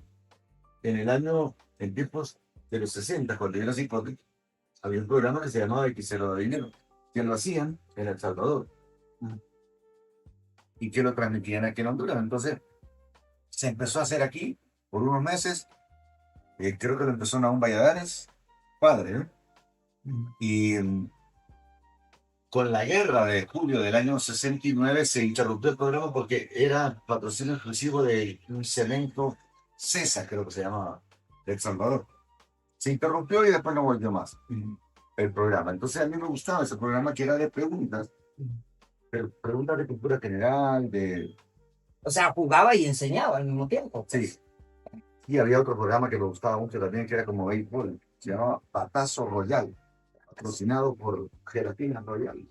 en tiempos de los 60, cuando yo nací, había un programa que se llamaba X0 de Dinero. Que lo hacían en El Salvador. Y que lo transmitían aquí en Honduras. Entonces, se empezó a hacer aquí por unos meses. Creo que lo empezó Naún Valladares, padre, ¿no? Y con la guerra de julio del año 69 se interrumpió el programa porque era patrocinio exclusivo de un cemento César, creo que se llamaba, de El Salvador. Se interrumpió y después no volvió más el programa. Entonces a mí me gustaba ese programa que era de preguntas, pero preguntas de cultura general, O sea, jugaba y enseñaba al mismo tiempo. sí. Y había otro programa que me gustaba mucho también, que era como béisbol, se llamaba Patazo Royal, patrocinado por Gelatina Royal.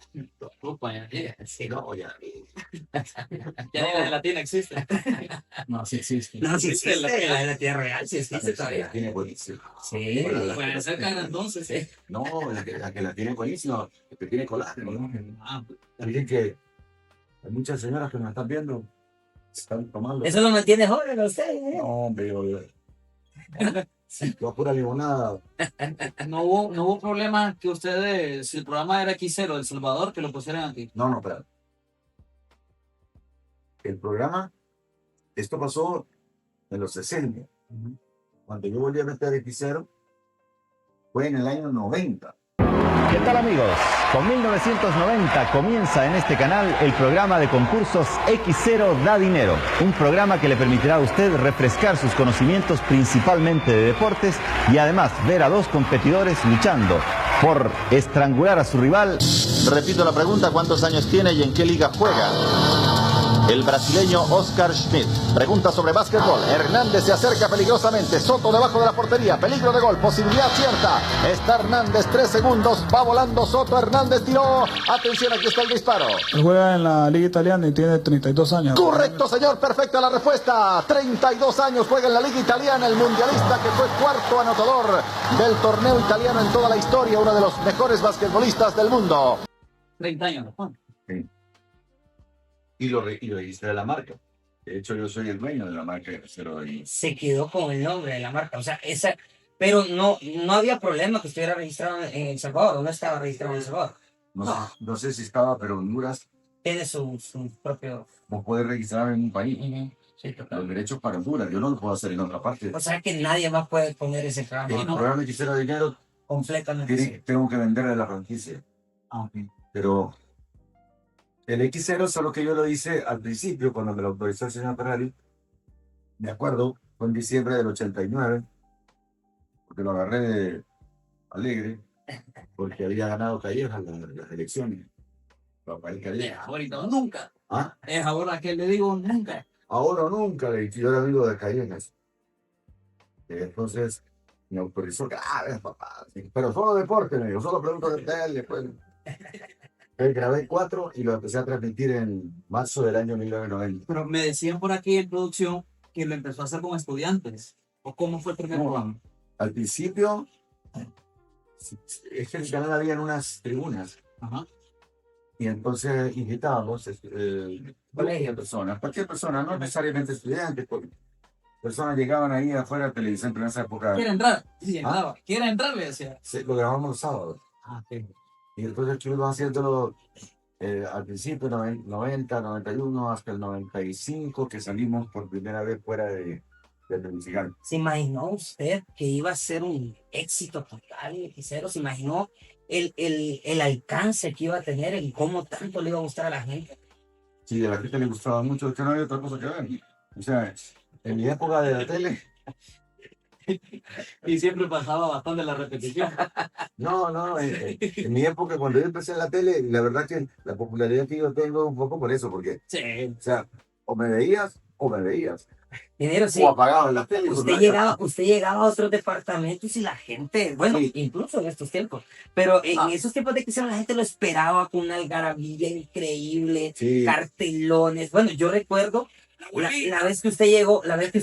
Opa, ya. Sí, No, ya. Ya ni la gelatina existe. No, sí existe. no, sí existe existe, la- la tierra real, sí existe todavía. Tiene buenísimo. Sí. Bueno, la- Puede ser cara entonces. Sí. No, la que la tiene buenísima, que tiene colágeno, ¿no? Ah, También que hay muchas señoras que nos están viendo, están tomando. Eso lo mantiene joven a usted. ¿Eh? No, hombre, yo pura limonada. no hubo problema que ustedes, si el programa era X0 del Salvador, que lo pusieran aquí. No, espera. El programa, esto pasó en los 60. Cuando yo volví a meter X0, fue en el año 90. ¿Qué tal amigos? Con 1990 comienza en este canal el programa de concursos X0 Da Dinero, un programa que le permitirá a usted refrescar sus conocimientos principalmente de deportes y además ver a dos competidores luchando por estrangular a su rival. Repito la pregunta, ¿cuántos años tiene y en qué liga juega? El brasileño Oscar Schmidt. Pregunta sobre básquetbol. Hernández se acerca peligrosamente. Soto debajo de la portería. Peligro de gol. Posibilidad cierta. Está Hernández. 3 segundos. Va volando Soto. Hernández tiró. Atención, aquí está el disparo. Él juega en la Liga Italiana y tiene 32 años. Correcto, señor. Perfecta la respuesta. 32 años juega en la Liga Italiana. El mundialista que fue cuarto anotador del torneo italiano en toda la historia. Uno de los mejores basquetbolistas del mundo. 30 años, ¿no? Sí. Y lo registré la marca. De hecho, yo soy el dueño de la marca de X0 de Dinero. Se quedó con el nombre de la marca. O sea, pero no había problema que estuviera registrado en El Salvador, o no estaba registrado en El Salvador. No sé si estaba, pero Honduras Tiene su propio... no puede registrar en un país. Sí, total. Los derechos para Honduras, yo no lo puedo hacer en otra parte. O sea que nadie más puede poner ese programa. El ¿no? programa de X0 de Dinero Completamente. Sí. tengo que venderle la franquicia. Pero el X0 solo que yo lo hice al principio, cuando me lo autorizó el señor Ferrari, Me acuerdo, fue en diciembre del 89, porque lo agarré de alegre, porque había ganado Callejas las elecciones. Rafael Callejas. Ahorita o nunca. ¿Ah? Es ahora que le digo nunca. Ahora o nunca, le dije, yo era amigo de Callejas. Entonces me autorizó, claro, papá. Sí, pero solo deporte, me dijo, solo preguntas de tele. Pues. Grabé 4 y lo empecé a transmitir en marzo del año 1990. Pero me decían por aquí en producción que lo empezó a hacer con estudiantes. ¿O cómo fue el primer No. programa? Al principio, es que en el canal habían unas tribunas Ajá. y entonces invitábamos cualquier persona, no necesariamente estudiantes, porque personas llegaban ahí afuera de televisión, pero en esa época ¿Quiere entrar? Sí, ¿Ah? entraba. ¿Quiere entrar? Le decía. lo grabamos los sábados. Ah, sí. Y entonces estuvimos haciéndolo al principio, 90, 91, hasta el 95, que salimos por primera vez fuera de Tegucigalpa. ¿Se imaginó usted que iba a ser un éxito total, X0? ¿Se imaginó el alcance que iba a tener, en cómo tanto le iba a gustar a la gente? Sí, a la gente le gustaba mucho, es que no había otra cosa que ver. O sea, en mi época de la tele, Y siempre pasaba bastante la repetición. no, en mi época cuando yo empecé en la tele, la verdad que la popularidad que yo tengo es un poco por eso, porque, Sí. o sea, o me veías, Dinero, sí. o apagaban la tele. Usted llegaba a otros departamentos y la gente, bueno, Sí. incluso en estos tiempos, pero en Ah. esos tiempos de crisis la gente lo esperaba con una algarabía increíble, Sí, cartelones. Bueno, yo recuerdo la vez que usted llegó, una vez que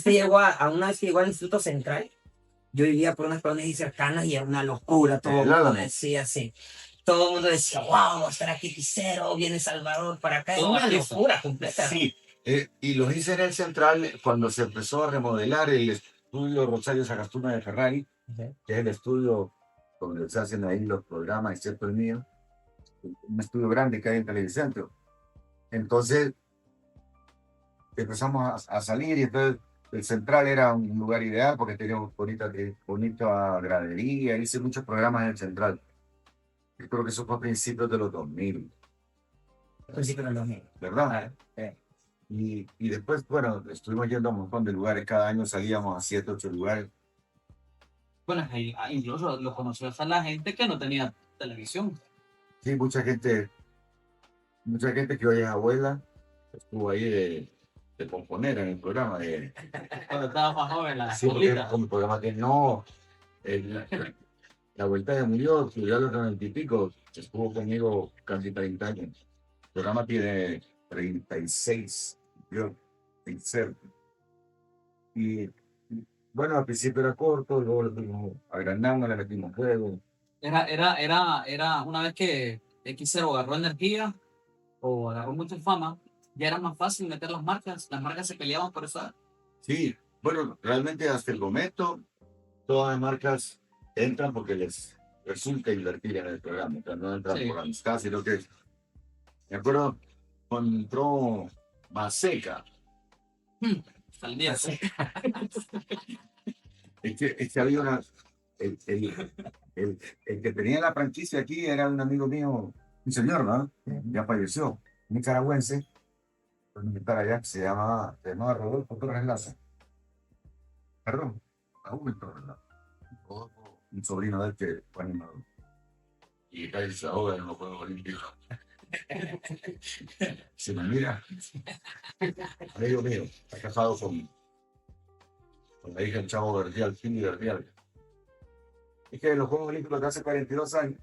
llegó al Instituto Central, yo vivía por unas colonias ahí cercanas y era una locura, todo el El mundo Álamo. decía así. Todo el mundo decía, wow, vamos a estar aquí Quisero, viene Salvador para acá. Era Todo una artista. locura completa. sí. Y lo hice en el Central cuando se empezó a remodelar el estudio Rosario Sagastuna de Ferrari, Ujú. que es el estudio donde se hacen ahí los programas, excepto el mío, un estudio grande que hay en Televicentro. Entonces empezamos a salir y entonces el Central era un lugar ideal porque teníamos bonita gradería, hice muchos programas en el Central. Yo creo que eso fue a principios de los 2000, Al principio de los 2000. ¿verdad? Ah, Y después, bueno, estuvimos yendo a un montón de lugares, cada año salíamos a 7, 8 lugares. Bueno, incluso lo conoció hasta la gente que no tenía televisión. Sí, mucha gente que hoy es abuela, estuvo ahí de componer en el programa. Cuando estaba más joven, la Sí, porque abuelita. es un programa que no, el- la vuelta de murió, ya a los 90 y pico, estuvo conmigo casi 30 años. El programa tiene 36, yo, en ser. Y bueno, al principio era corto, luego lo fuimos agrandando, le metimos juego. Era una vez que X0 agarró energía o agarró mucha fama, ya era más fácil meter las marcas. Las marcas se peleaban por eso. Sí, bueno, realmente hasta el momento todas las marcas entran porque les resulta invertir en el programa, o sea, no entran Sí. por amistad, sino que, me acuerdo, cuando entró Maseca, Al día. es que había el que tenía la franquicia aquí era un amigo mío, un señor, ¿no? Ya falleció, un nicaragüense, un militar allá que se llamaba Rodolfo Torres Laza. Perdón, Raúl Torres Laza. Rodolfo, un sobrino de él que fue animador. Y casi se ahoga en los Juegos Olímpicos. Se me mira, amigo mío, está casado con la hija del Chavo Verdial, Cindy Verdial. Es que en los Juegos Olímpicos de hace 42 años,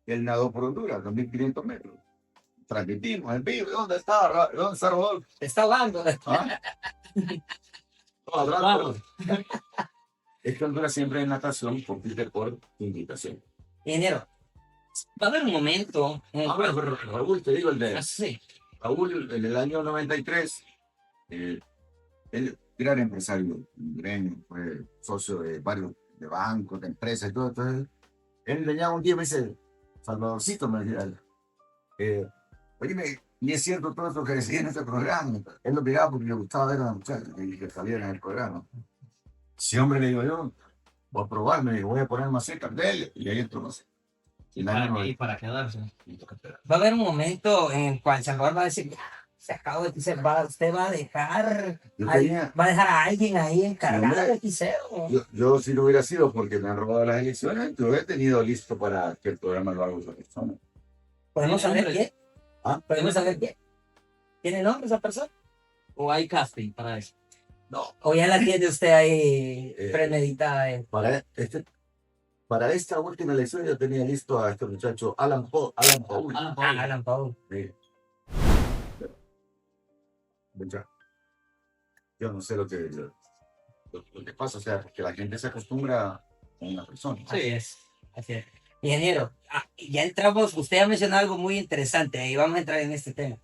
él nadó por Honduras, 2.500 metros. Transmitimos en vivo. ¿Dónde está Rodolfo? Te está ahogando. ¿Ah? Todo hablando. Es que Honduras siempre en natación compite por invitación. Ingeniero, va a haber un momento en el Bueno, pero Raúl, te digo el de sí, Raúl, en el año 93, él gran empresario hondureño, fue socio de varios de bancos, de empresas y todo. Entonces, él me llama un día y me dice, Salvadorcito, me decía él, oye, y es cierto todo esto que decía en este programa. Él lo miraba porque le gustaba ver a la muchacha que salían en el programa. Sí, hombre, le digo yo, voy a probarme, le digo, voy a poner Maseca de él, y ahí entró Maseca. Y para quedarse. va a haber un momento en el cual Salvador va a decir, "Ya, Se acabó de XR. Usted va a dejar, Yo tenía- va a dejar a alguien ahí encargado Hombre. de XR. Yo si no hubiera sido porque me han robado las elecciones, yo he tenido listo para que el programa lo haga otra persona. ¿Podemos ¿Tiene saber nombre? quién? ¿Ah? ¿Podemos saber quién? ¿Tiene nombre esa persona? ¿O hay casting para eso? ¿O ya la tiene usted ahí Eh, premeditada? Para esta última elección yo tenía listo a este muchacho Alan Paul. Alan Paul. Alan Paul. Sí. Mucha- Yo no sé lo que pasa, o sea, porque la gente se acostumbra a una persona. Sí. Así es. Ingeniero, ya entramos, usted ha mencionado algo muy interesante y vamos a entrar en este tema.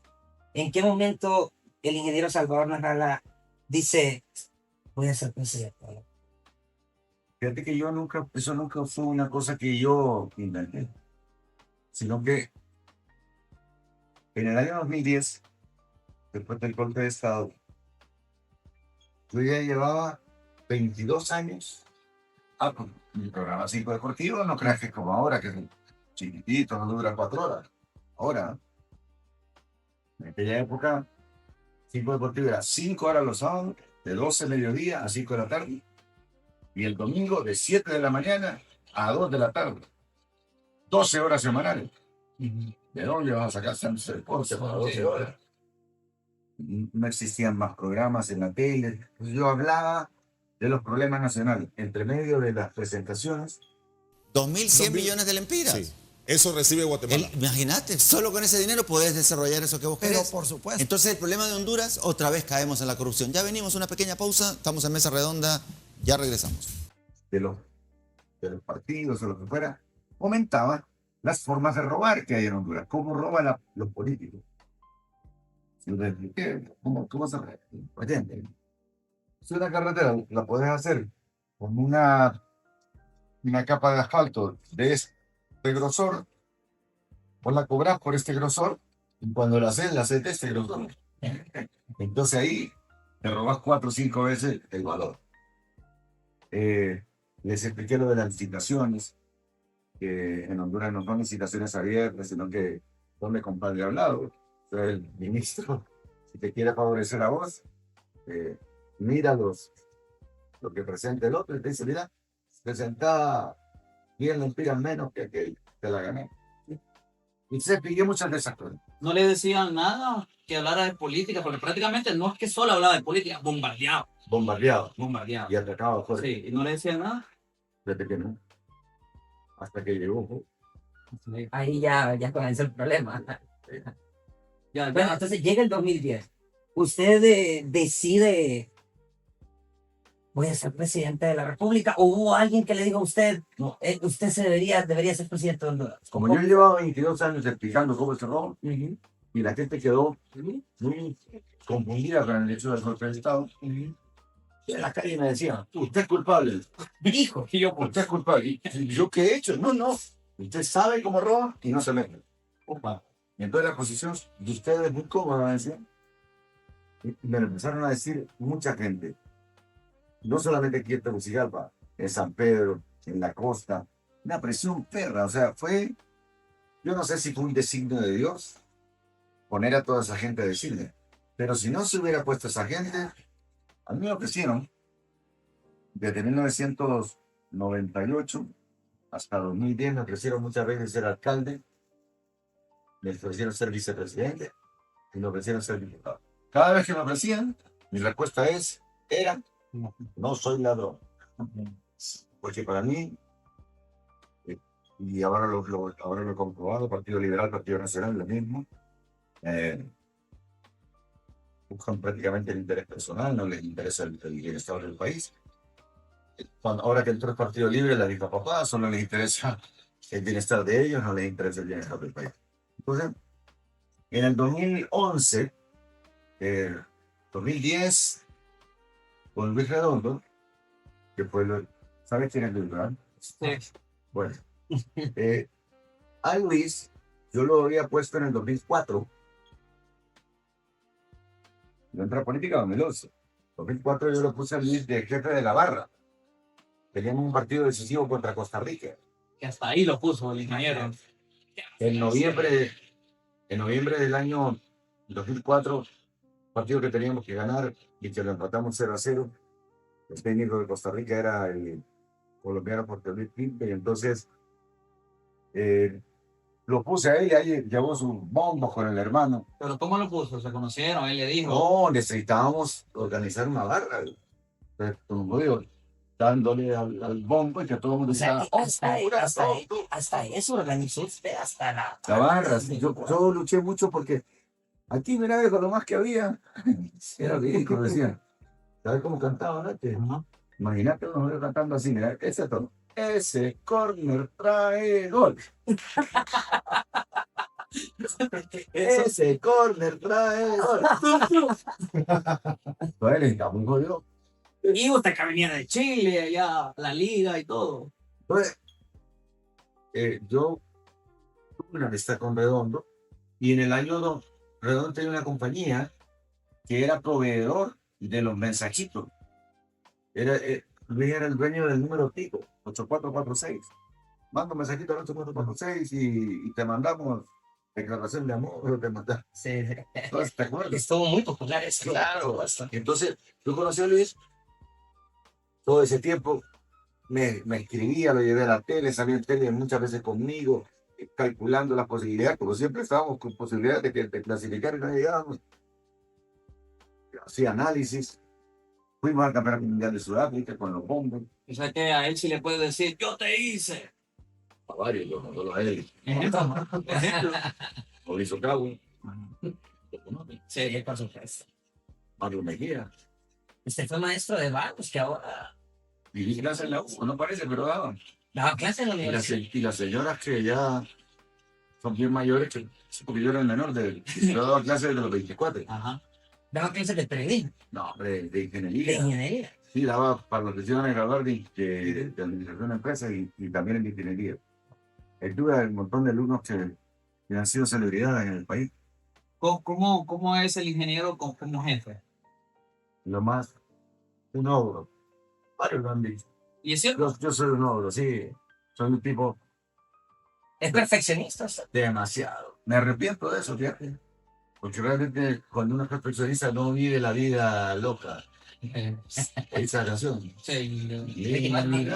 ¿En qué momento el ingeniero Salvador Narrala dice, voy a ser presidente? Fíjate que eso nunca fue una cosa que yo inventé, sino que en el año 2010, después del golpe de Estado, yo ya llevaba 22 años con mi programa 5 deportivo. No creas que es como ahora, que es chiquitito, no dura 4 horas. Ahora, en aquella época, 5 deportivo era 5 horas los sábados, de 12 de mediodía a 5 de la tarde, y el domingo de 7 de la mañana a 2 de la tarde. 12 horas semanales. ¿De dónde vas a sacar tanto deporte para 12 horas? No existían más programas en la tele. Pues yo hablaba de los problemas nacionales entre medio de las presentaciones. 2.100 millones de lempiras. Sí, eso recibe Guatemala. Imagínate, solo con ese dinero podés desarrollar eso que vos querés. Pero por supuesto. Entonces el problema de Honduras, otra vez caemos en la corrupción. Ya venimos, una pequeña pausa, estamos en mesa redonda, ya regresamos. De los partidos o lo que fuera, comentaba las formas de robar que hay en Honduras. ¿Cómo roban los políticos? ¿Cómo se roba? Oye, si una carretera la puedes hacer con una capa de asfalto de este grosor, vos la cobras por este grosor, y cuando la haces de este grosor. Entonces ahí te robas 4 o 5 veces el valor. Les expliqué lo de las licitaciones, que en Honduras no son licitaciones abiertas, sino que son de compadre hablado. Entonces el ministro, si te quiere favorecer a vos, mira lo que presenta el otro y te dice, mira, presenta 10 lempiras menos que aquel, te la gané. Y se pidió muchas de esas cosas. No le decían nada que hablara de política, porque prácticamente no es que solo hablaba de política, bombardeado. Bombardeado y atacado. Sí, y no le decían nada. Desde que no. Hasta que llegó. Ahí ya comenzó el problema. Ya, Bueno, entonces llega el 2010. Usted decide, voy a ser presidente de la República. ¿O hubo alguien que le dijo a usted, No. usted debería ser presidente de Honduras? Como yo llevaba 22 años explicando cómo se robó, y la gente quedó muy confundida con el hecho del golpe de Estado, y en la calle me decían, usted es culpable. Dijo. y yo, Usted es culpable. ¿Y yo qué he hecho? No. Usted sabe cómo roba y no se mete. Opa. Y entonces la posición de ustedes es muy cómoda, me decían. Y me lo empezaron a decir mucha gente. No solamente aquí en Tegucigalpa, en San Pedro, en la costa. Una presión perra. O sea, yo no sé si fue un designio de Dios poner a toda esa gente a decirle. Pero si no se hubiera puesto esa gente, a mí me ofrecieron desde 1998 hasta 2010, me ofrecieron muchas veces ser alcalde, me ofrecieron ser vicepresidente y me ofrecieron ser diputado. Cada vez que me ofrecían, mi respuesta era, no soy ladrón. Porque para mí, y ahora lo he comprobado, Partido Liberal, Partido Nacional, lo mismo, buscan prácticamente el interés personal, no les interesa el bienestar del país. Ahora que entró el Partido Libre, la dijo papá, solo les interesa el bienestar de ellos, no les interesa el bienestar del país. Entonces, en el 2011, 2010, con Luis Redondo, que fue, ¿sabes quién es Luis, verdad? Sí. Bueno, a Luis, yo lo había puesto en el 2004. Yo entré a política en 2011. En 2004 yo lo puse a Luis de jefe de la barra. Teníamos un partido decisivo contra Costa Rica. Que hasta ahí lo puso el ingeniero. En noviembre del año En 2004, partido que teníamos que ganar y que lo empatamos 0-0. El técnico de Costa Rica era el colombiano Jorge Luis Quinte, y entonces lo puse a él y ahí llevó sus bombos con el hermano. Pero ¿cómo lo puso? ¿Se conocieron? Él le dijo. No, necesitábamos organizar una barra. Entonces, como digo, dándole al bombo y que todo el mundo O sea, decía, hasta eso organizó usted, hasta la barra. Sí, yo luché mucho porque aquí, mira, con lo más que había, era ridículo, decían. ¿Sabes cómo cantaban antes? Ajá. Imagínate unos jóvenes cantando así, mira, ese tono. Ese corner trae gol. Ese corner trae gol. Entonces le está muy jodido. Y usted que venía de Chile, allá, la liga y todo. Entonces, yo tuve una amistad con Redondo y en el año 2, Redondo tenía una compañía que era proveedor de los mensajitos. Luis era el dueño del número tipo, 8446. Manda un mensajito al 8446 y te mandamos declaración de amor, te mandamos. Sí. Entonces, ¿te acuerdas? Estuvo muy popular eso. Claro. Entonces, yo conocí a Luis todo ese tiempo. Me escribía, lo llevé a la tele, salía en tele muchas veces conmigo, calculando las posibilidades, como siempre estábamos con posibilidades de clasificar y no llegábamos. Hacía análisis. Fuimos al Campeonato Mundial de Sudáfrica con los bombos. O sea que a él sí le puede decir, yo te hice. A varios, no solo a él. Ejemplo. Mauricio Cabo, Sí, por supuesto. Mario Mejía. Usted fue maestro de vagos que ahora Y di clases en la U, no parece, pero daban. daba clases en la Y las, universidad. y las señoras que ya son bien mayores, que porque yo era el menor, yo daba clases de los 24. Ajá. Daba clases de periodismo, No, hombre, de de ingeniería. ingeniería. Sí, daba para los que se iban a graduar de administración de empresas y también en ingeniería. Tuve un montón de alumnos que han sido celebridades en el país. ¿Cómo es el ingeniero como jefe? Lo más, un ogro. Varios lo han dicho. Y es cierto. Yo soy un ogro, sí. Soy un tipo Es perfeccionista. usted. demasiado. Me arrepiento de eso, fíjate. Porque realmente cuando uno es perfeccionista no vive la vida loca. Esa canción. Sí. Ricky Martin.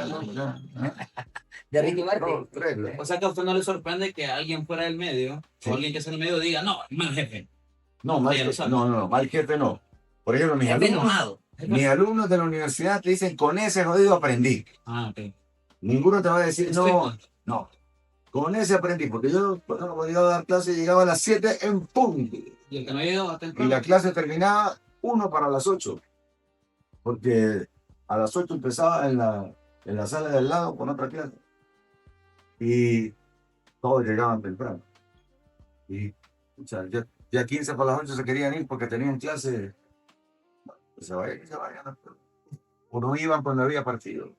De Ricky Martin. O sea que a usted no le sorprende que alguien fuera del medio, Sí. o alguien que sea del medio diga, no, mal jefe. No, mal Ya lo jefe, sabes. no, mal jefe no. Por ejemplo, Jefe enojado. mis alumnos de la universidad te dicen, con ese jodido aprendí. Ah, ok. Ninguno te va a decir, Estoy no, mal. no. Con ese aprendí, porque yo cuando llegaba a dar clase llegaba a las 7 en punto. Y el que no llegó hasta el Y la clase terminaba 1 para las 8. Porque a las 8 empezaba en la sala de al lado con otra clase. Y todos llegaban temprano. Y ya 15 para las 8 se querían ir porque tenían clase. Pues se vayan. O no iban cuando había partido.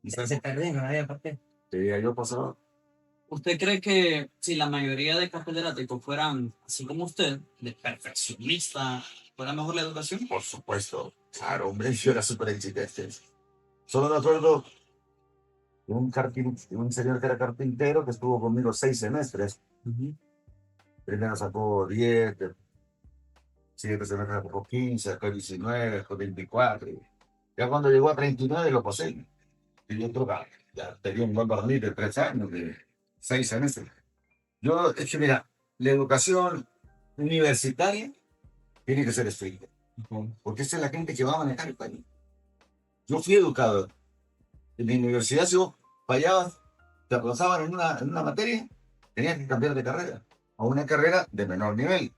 Y Se perdió, no había parte. yo pasaba. ¿Usted cree que si la mayoría de catedráticos fueran así como usted, de perfeccionista, fuera mejor la educación? Por supuesto. Claro, hombre, yo era súper exigente. Solo me acuerdo de un señor que era carpintero que estuvo conmigo 6 semestres. Primero sacó 10, siguiente semestre sacó 15, después 19, después 24. Ya cuando llegó a 39 lo pasé. Y yo ya tenía un buen barniz de 3 años, de 6 semestres. Es que mira, la educación universitaria tiene que ser estricta. Porque esa es la gente que va a manejar el país. Yo fui educado. En mi universidad, si vos fallabas, te aplazaban en una materia, tenías que cambiar de carrera a una carrera de menor nivel.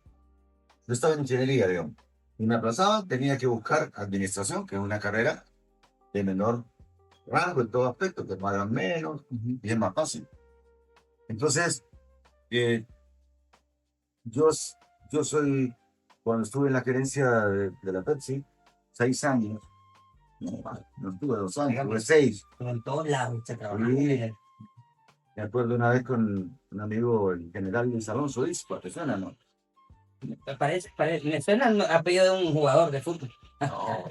Yo estaba en ingeniería, digamos, y me aplazaban, tenía que buscar administración, que es una carrera de menor rango en todo aspecto, que pagan menos y es más fácil. Entonces, yo soy, cuando estuve en la gerencia de la Pepsi, 6 años, no estuve 2 años, estuve 6. Pero en todos lados se trabaja. Sí. Me acuerdo una vez con un amigo, el general Luis Alonso Ispa, ¿te suena, no? Me suena el apellido de un jugador de fútbol. No,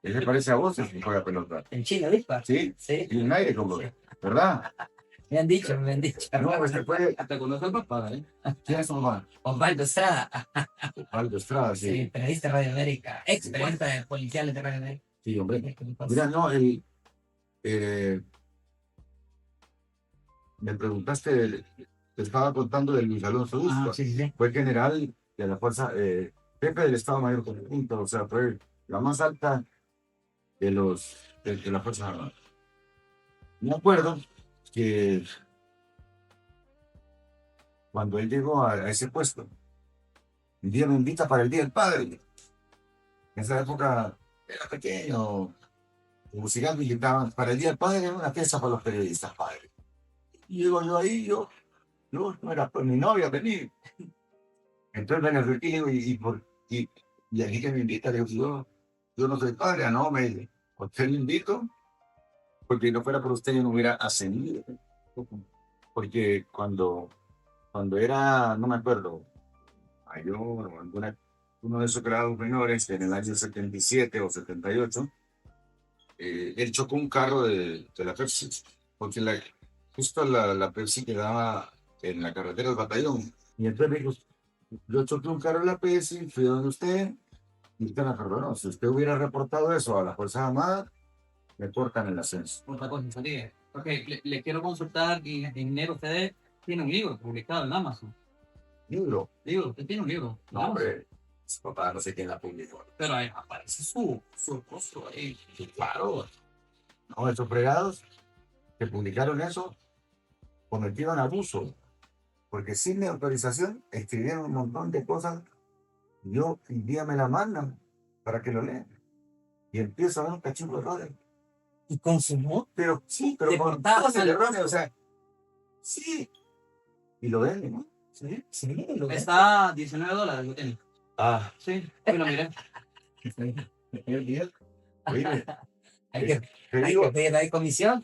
él se parece a vos, es que juega pelota. El chino, ¿viste? Sí, Sí. y un aire como, ¿verdad? Me han dicho, me han dicho. No, pues se fue. Hasta conoce al papá, ¿eh? ¿Quién es su mamá? Osvaldo Estrada, Osvaldo Estrada, sí, sí. periodista de Radio América, ex periodista de policiales de Radio América. Sí, hombre. Mira, no, eh, me preguntaste, te estaba contando de Luis Alonso Bustos. Sí, sí, sí. Fue general de la fuerza, jefe del Estado Mayor Conjunto, o sea, fue la más alta de la Fuerza Armada. Me acuerdo que cuando él llegó a ese puesto, un día me invita para el Día del Padre. En esa época era pequeño, musical, me invitaban para el Día del Padre, era una fiesta para los periodistas, padre. Y llego yo ahí, yo no era por mi novia, vení. Entonces me acerqué y digo, y aquí que me invita, le digo, yo no soy padre, no, me dice, usted le invito, porque si no fuera por usted yo no hubiera ascendido. Porque cuando era, no me acuerdo, mayor o uno de esos grados menores, en el año 77 o 78, él chocó un carro de la Pepsi, porque justo la Pepsi quedaba en la carretera del batallón. Y entonces me dijo, yo choqué un carro de la Pepsi, fui donde usted, y usted me perdonó. Si usted hubiera reportado eso a las Fuerzas Armadas, me cortan el ascenso. Otra cosa, salí. Ok, le quiero consultar, ingeniero, usted tiene un libro publicado en Amazon. ¿Libro? Usted tiene un libro. en No, Amazon. hombre, su papá no sé quién la publicó. Pero ahí aparece su rostro ahí. Claro. No, esos fregados que publicaron eso cometieron abuso, porque sin mi autorización escribieron un montón de cosas. Yo un día me la mandan para que lo lean. Y empiezo a ver un cachito de errores. ¿Y consumó? Pero sí, pero De con portada cosas sale erróneas, o sea, sí. Y lo ven, ¿no? Sí, sí, lo ves. Está $19, lo tiene. Ah, Sí, hoy lo miré. oye, Hay que, te hay digo, que pedir la comisión.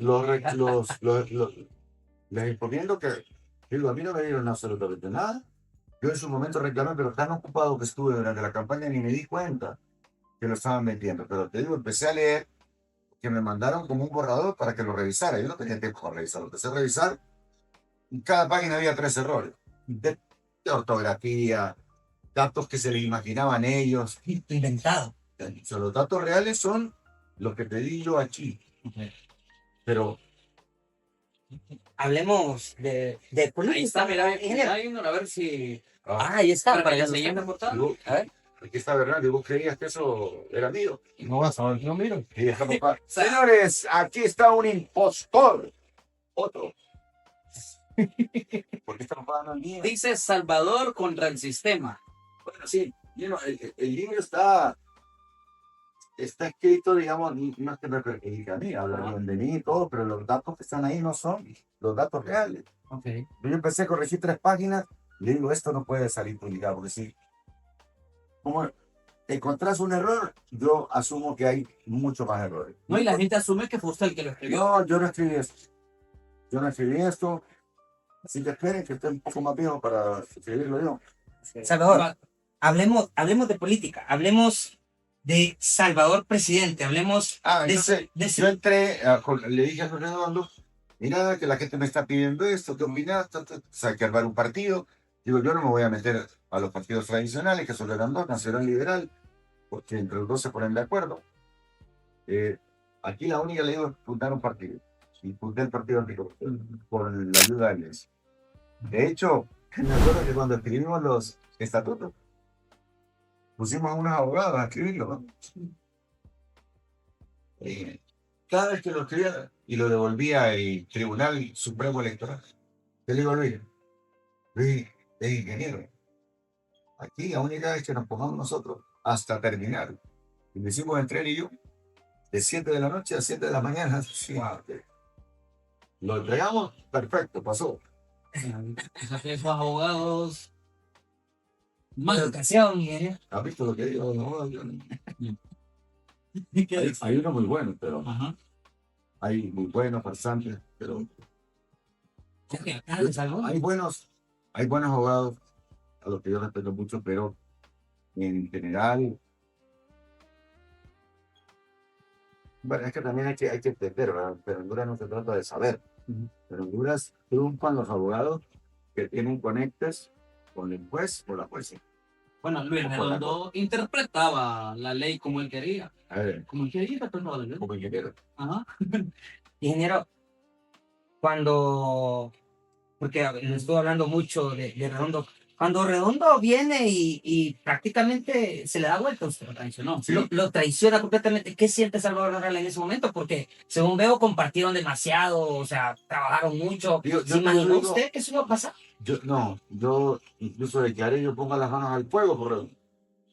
les recomiendo que, digo, a mí no me dieron absolutamente nada. Yo en su momento reclamé, pero tan ocupado que estuve durante la campaña ni me di cuenta que lo estaban metiendo. Pero te digo, empecé a leer que me mandaron como un borrador para que lo revisara. Yo no tenía tiempo para revisarlo. Empecé a revisar. En cada página había 3 errores. De ortografía, datos que se le imaginaban ellos. Inventado. O sea, los datos reales son los que te di yo aquí. Pero Hablemos de política. Ahí está, mira, ingeniero. hay uno, a ver si... Ahí está. Para que la que siguiente portada. A ver. aquí está verdad, y vos creías que eso era mío. No vas a ver, no miro. Y dejamos señores, aquí está un impostor. Otro. ¿Por qué estamos pagando el mío? Dice Salvador contra el sistema. Bueno, sí, el libro está escrito, digamos, no es que me perjudica a mí, hablan de mí y todo, pero los datos que están ahí no son los datos reales. Ok. Yo empecé a corregir 3 páginas y le digo, esto no puede salir publicado, porque si como encontrás un error, yo asumo que hay muchos más errores. No, y la gente asume que fue usted el que lo escribió. No, yo no escribí esto. Yo no escribí esto. Así que esperen que esté un poco más viejo para escribirlo yo. Salvador, hablemos de política, hablemos de Salvador presidente, hablemos de, Entonces, yo entré, le dije a José Redondo, mira que la gente me está pidiendo esto, ¿qué opinas? O sea, hay que armar un partido. Digo, yo no me voy a meter a los partidos tradicionales, que solo eran 2, Nacional y Liberal, porque entre los 2 se ponen de acuerdo. Aquí la única le digo es fundar un partido. Y fundé el partido anticorrupción por la ayuda de ellos. De hecho, me acuerdo que cuando escribimos los estatutos, pusimos a unos abogados a escribirlo, ¿no? Cada vez que lo escribía y lo devolvía al Tribunal Supremo Electoral, yo le digo a Luis, es ingeniero. Aquí la única vez que nos pongamos nosotros hasta terminar. Y lo hicimos entre él y yo, de 7 de la noche a 7 de la mañana. Lo entregamos, perfecto, pasó. Esos abogados... más educación, ingeniero. ¿Has visto lo que digo? No, hay uno muy bueno, pero Ajá. hay muy buenos, farsantes, pero hay buenos abogados a los que yo respeto mucho, pero en general, bueno, es que también hay que entender, ¿verdad? Pero en Honduras no se trata de saber, En Honduras triunfan los abogados que tienen conectes con el juez o la jueza. Bueno, Luis Redondo interpretaba la ley como él quería. A ver, Como él quería interpretaba la ley. como ingeniero. Ajá. Ingeniero, cuando, porque le estuve hablando mucho de Redondo, cuando Redondo viene y prácticamente se le da vuelta a usted, Lo traicionó. Sí. lo traiciona completamente, ¿qué siente Salvador Narrala en ese momento? Porque según veo compartieron demasiado, o sea, trabajaron mucho. Yo ¿Se te imaginó digo- usted que eso iba a pasar? Yo incluso declaré, yo pongo las manos al fuego por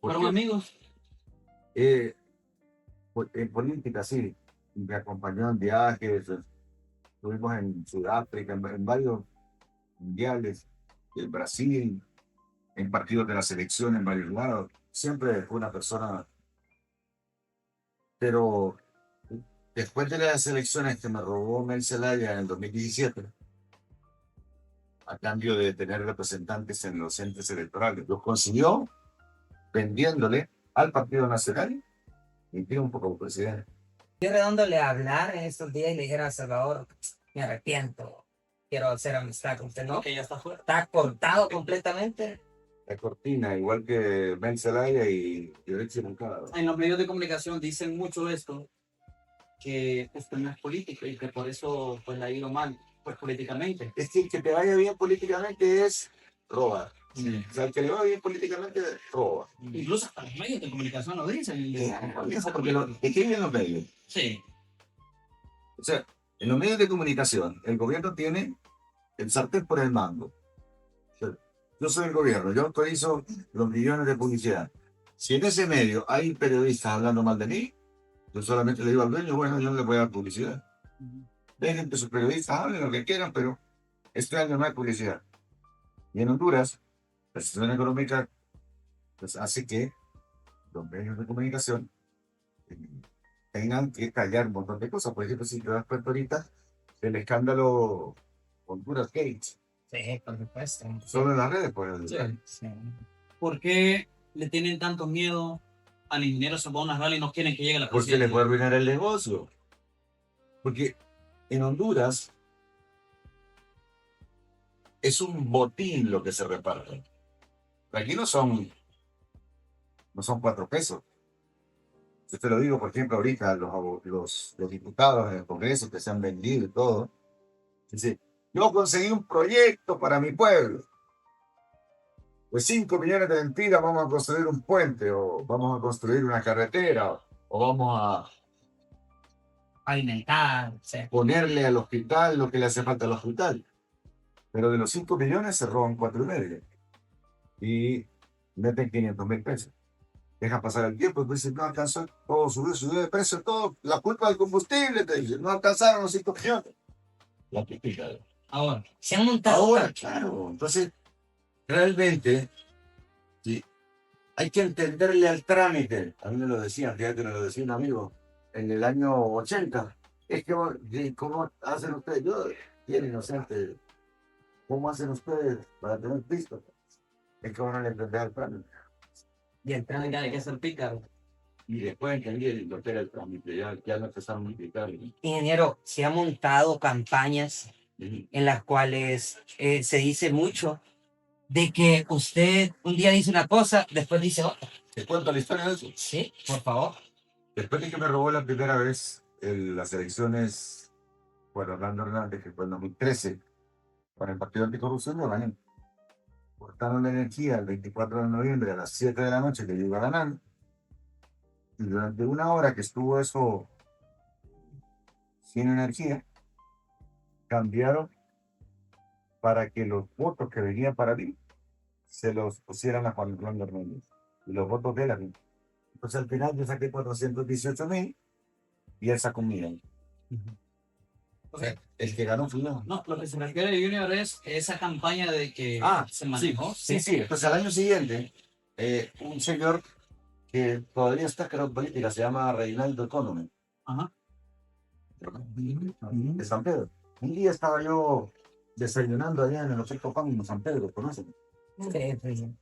Fueron amigos. En política, sí. Me acompañó en viajes, estuvimos en Sudáfrica, en varios mundiales, en Brasil, en partidos de la selección en varios lados. Siempre fue una persona, pero después de las elecciones que me robó Mel Zelaya en el 2017, a cambio de tener representantes en los entes electorales, los consiguió vendiéndole al Partido Nacional y triunfo como presidente. ¿Qué Redondo le hablar en estos días y le dijera a Salvador, me arrepiento, quiero hacer amistad con usted, ¿no? Que ya está fuera. Está cortado completamente. La cortina, igual que Mel Zelaya y Alexis Moncada. En los medios de comunicación dicen mucho esto, que usted no es político y que por eso pues le ha ido mal, pues políticamente. Es que te vaya bien políticamente es robar. Sí. O sea, el que le va bien políticamente roba. Incluso hasta los medios de comunicación lo dicen. Porque lo escriben los medios. Sí. O sea, en los medios de comunicación, el gobierno tiene el sartén por el mango. O sea, yo soy el gobierno, yo autorizo los millones de publicidad. Si en ese medio hay periodistas hablando mal de mí, yo solamente le digo al dueño, bueno, yo no le voy a dar publicidad. Dejen que sus periodistas hablen lo que quieran, pero este año no hay publicidad. Y en Honduras, la situación económica pues, hace que los medios de comunicación tengan que callar un montón de cosas. Por ejemplo, si te das cuenta ahorita, el escándalo Honduras Gates, Sí, por supuesto. solo en las redes, pues. Sí. ¿Por qué le tienen tanto miedo al ingeniero Salvador Narrala y no quieren que llegue a la Porque presidencia? le puede arruinar el negocio. Porque en Honduras es un botín lo que se reparte. Aquí no son 4 pesos. Yo te lo digo, por ejemplo, ahorita los diputados en el Congreso que se han vendido y todo. Dice, yo conseguí un proyecto para mi pueblo. Pues 5 millones de mentiras vamos a construir un puente, o vamos a construir una carretera, o vamos a Alimentar, sí. ponerle al hospital lo que le hace falta al hospital. Pero de los 5 millones se roban 4,5. Y meten 500,000 pesos. Dejan pasar el tiempo y pues dicen, no alcanzó, todo subió de precio, todo, la culpa del combustible, te dicen, no alcanzaron los 5 millones. La típica. Ahora, Se han montado. Ahora, claro, entonces, realmente, sí, hay que entenderle al trámite. A mí me lo decían, fíjate, me lo decía un amigo, en el año 80. Es que, ¿cómo hacen ustedes? Yo, bien inocente, ¿cómo hacen ustedes para tener pisto? Es que van a entender al trámite. Y el trámite. hay que ser pícaro. Y después entendí lo que era el trámite, ya no empezaron a multiplicar. Ingeniero, se han montado campañas en las cuales se dice mucho de que usted un día dice una cosa, después dice otra. ¿Te cuento la historia de eso? Sí, por favor. Después de que me robó la primera vez las elecciones, bueno, Orlando Hernández, que fue en 2013, para el Partido Anticorrupción, lo gané. Cortaron la energía el 24 de noviembre a las 7 de la noche, que yo iba ganando. Y durante 1 hora que estuvo eso sin energía, cambiaron para que los votos que venían para mí se los pusieran a Juan Orlando Hernández. Y los votos de él a mí. Entonces al final yo saqué 418,000 y él sacó 1,000,000. O sea, el que ganó fui yo. No, lo que se refiere Junior es esa campaña de que se manejó. Sí. Entonces al año siguiente, un señor que todavía está en política, se llama Reinaldo Economy, Ajá. de San Pedro. Un día estaba yo desayunando allá en el Hotel Copán en San Pedro, ¿conocen? Sí, sí.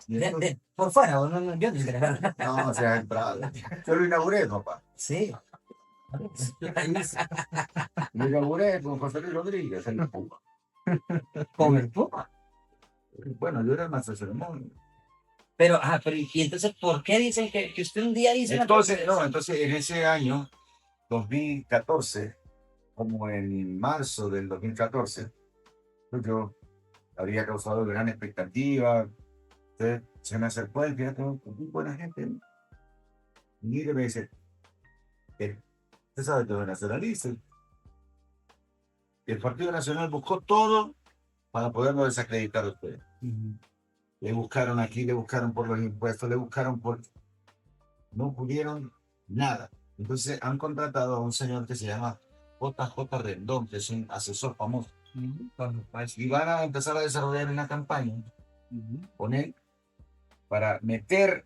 Y entonces- Por fuera, yo no entré. no, o sea, entrada. Yo lo inauguré, papá. Sí. Me inauguré con José Luis Rodríguez en la Puma. Con el Puma. Bueno, yo era el maestro de ceremonia. Pero, y entonces, ¿por qué dicen que usted un día dice una Entonces, cosa? no, entonces en ese año, 2014, como en marzo del 2014, pues yo había causado gran expectativa. Entonces se me acercó el fíjate, muy buena gente, ¿no? Y mire, me dice, usted sabe que es nacionalista. Y el Partido Nacional buscó todo para poderlo desacreditar a usted. Le buscaron aquí, le buscaron por los impuestos, le buscaron por... No pudieron nada. Entonces han contratado a un señor que se llama JJ Rendón, que es un asesor famoso. Y van a empezar a desarrollar una campaña con él para meter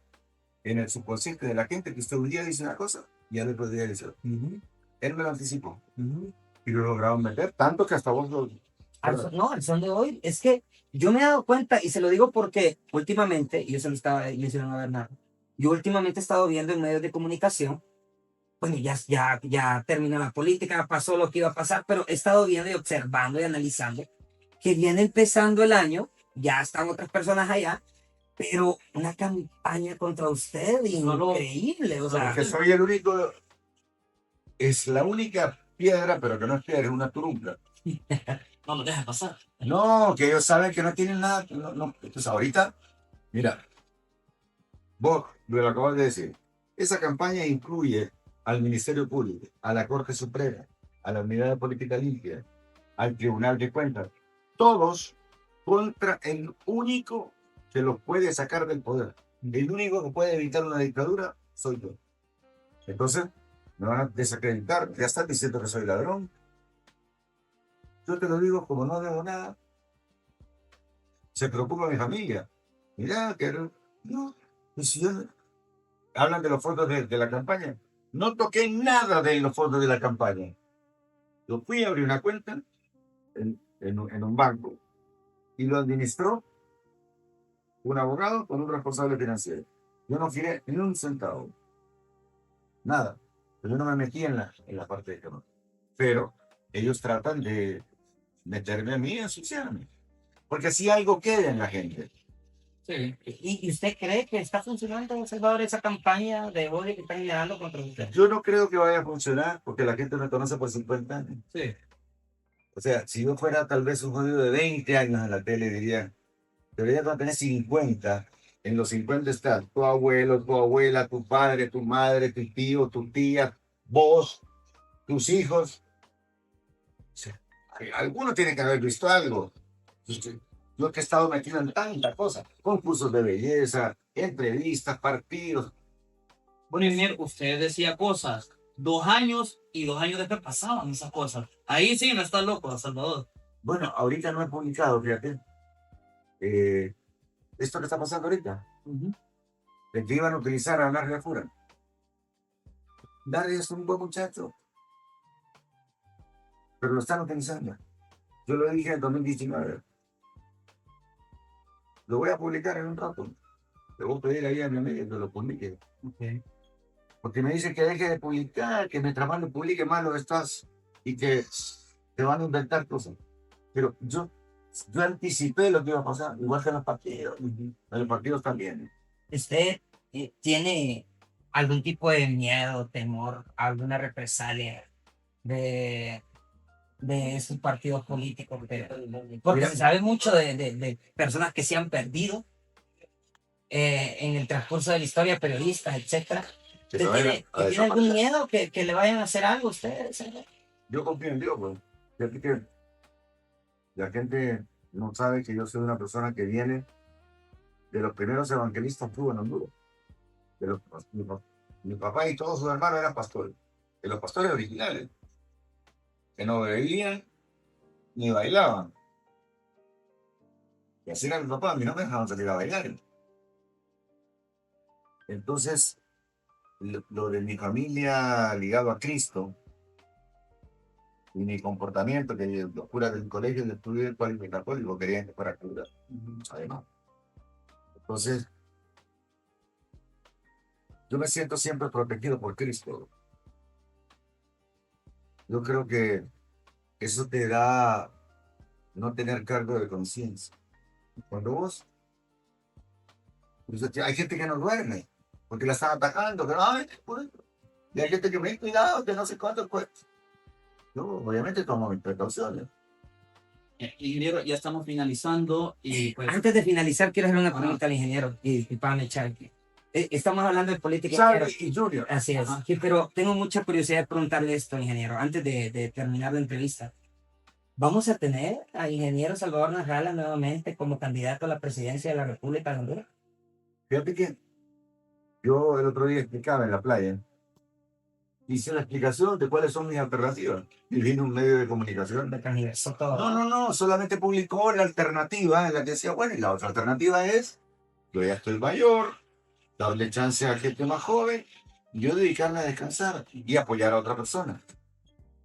en el subconsciente de la gente que usted un día dice una cosa y al otro día dice otra. Él me lo anticipó. Y lo lograron meter, tanto que hasta vos lo... No, al son de hoy, es que yo me he dado cuenta, y se lo digo porque últimamente, y yo se lo estaba mencionando a Bernardo, yo últimamente he estado viendo en medios de comunicación, bueno, ya terminó la política, pasó lo que iba a pasar, pero he estado viendo y observando y analizando que viene empezando el año, ya están otras personas allá, pero una campaña contra usted increíble, o sea, Porque soy el único, es la única piedra, pero que no es piedra, es una turunca. No lo dejes pasar. No, que ellos saben que no tienen nada. No. Entonces ahorita, mira, vos lo acabas de decir, esa campaña incluye al Ministerio Público, a la Corte Suprema, a la Unidad de Política Limpia, al Tribunal de Cuentas, todos contra el único que los puede sacar del poder. El único que puede evitar una dictadura soy yo. Entonces, me van a desacreditar, ya están diciendo que soy ladrón. Yo te lo digo como no debo nada. Se preocupa mi familia. Mira, que no, pues si yo- hablan de los fondos de la campaña. No toqué nada de los fondos de la campaña. Yo fui a abrir una cuenta en un banco y lo administró un abogado con un responsable financiero. Yo no giré ni un centavo. Nada. Yo no me metí en la parte de económica. Pero ellos tratan de meterme a mí y ensuciarme. Porque si algo queda en la gente. Sí. ¿Y usted cree que está funcionando en El Salvador esa campaña de odio que están generando contra usted? Yo no creo que vaya a funcionar porque la gente me conoce por 50 años. Sí. O sea, si yo fuera tal vez un jodido de 20 años en la tele, diría, debería tener 50. En los 50 está tu abuelo, tu abuela, tu padre, tu madre, tu tío, tu tía, vos, tus hijos. O sea, alguno tiene que haber visto algo. Yo que he estado metido en tanta cosa, concursos de belleza, entrevistas, partidos. Bueno, Inier, usted decía cosas 2 años y 2 años después pasaban esas cosas. Ahí sí no está loco, Salvador. Bueno, ahorita no he publicado, fíjate. Esto que está pasando ahorita, de que iban a utilizar a Larry Afura. Larry es un buen muchacho, pero lo están utilizando. Yo lo dije en 2019. Lo voy a publicar en un rato. Le voy a pedir ahí a mi amiga que lo publique. Porque me dice que deje de publicar, que mientras más lo publique, más lo estás y que te van a inventar cosas. Pero yo anticipé lo que iba a pasar, igual que en los partidos. En los partidos también. ¿Usted tiene algún tipo de miedo, temor, alguna represalia de esos partidos políticos? Porque Mira, se sabe mucho de personas que se han perdido en el transcurso de la historia, periodistas, etcétera. que ¿Usted se vayan tiene, a tiene algún desaparecer. miedo que le vayan a hacer algo a ustedes? Yo confío en Dios, pues. Fíjate que la gente no sabe que yo soy una persona que viene de los primeros evangelistas que hubo en Honduras. De los, mi papá y todos sus hermanos eran pastores. De los pastores originales. Que no bebían ni bailaban. Y así era mi papá, a mí no me dejaban salir a bailar. Entonces, lo de mi familia ligado a Cristo y mi comportamiento, que los curas del colegio de estudio del católico querían que fuera cura. Además. Entonces, yo me siento siempre protegido por Cristo. yo creo que eso te da no tener cargo de conciencia. Cuando vos, pues, hay gente que no duerme porque la están atacando, que no, ay, pues, y hay gente que me dice, cuidado, que no sé cuánto cuesta. Yo obviamente tomo mis precauciones. Ingeniero, ya estamos finalizando y pues Antes de finalizar, quiero hacer una pregunta al ingeniero. Y disculpame, Charlie. Estamos hablando de política. Charlie y Junior. Así es. Ajá. Sí, pero tengo mucha curiosidad de preguntarle esto, ingeniero, antes de terminar la entrevista. ¿Vamos a tener al ingeniero Salvador Narrala nuevamente como candidato a la presidencia de la República de Honduras? Fíjate que yo el otro día explicaba en la playa, hice la explicación de cuáles son mis alternativas. Y vino un medio de comunicación. De candidato todo. No, solamente publicó la alternativa en la que decía, bueno, y la otra alternativa es, yo ya estoy mayor, darle chance a gente más joven, yo dedicarme a descansar y apoyar a otra persona.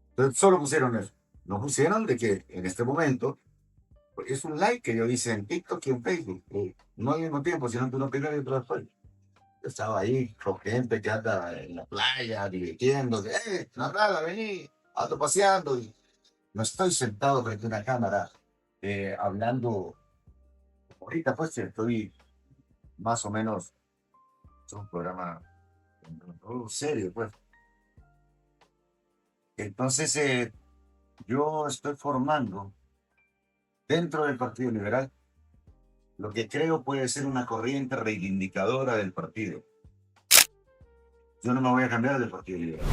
Entonces solo pusieron eso. No pusieron de que en este momento, pues, es un like que yo hice en TikTok y en Facebook. No al mismo tiempo, sino que uno primero y otro después. Yo estaba ahí con gente que anda en la playa, divirtiéndose. Narrala, vení, ando paseando. Y no estoy sentado frente a una cámara hablando. Ahorita pues estoy más o menos, es un programa serio pues. Entonces yo estoy formando dentro del Partido Liberal lo que creo puede ser una corriente reivindicadora del partido. Yo no me voy a cambiar del Partido Liberal.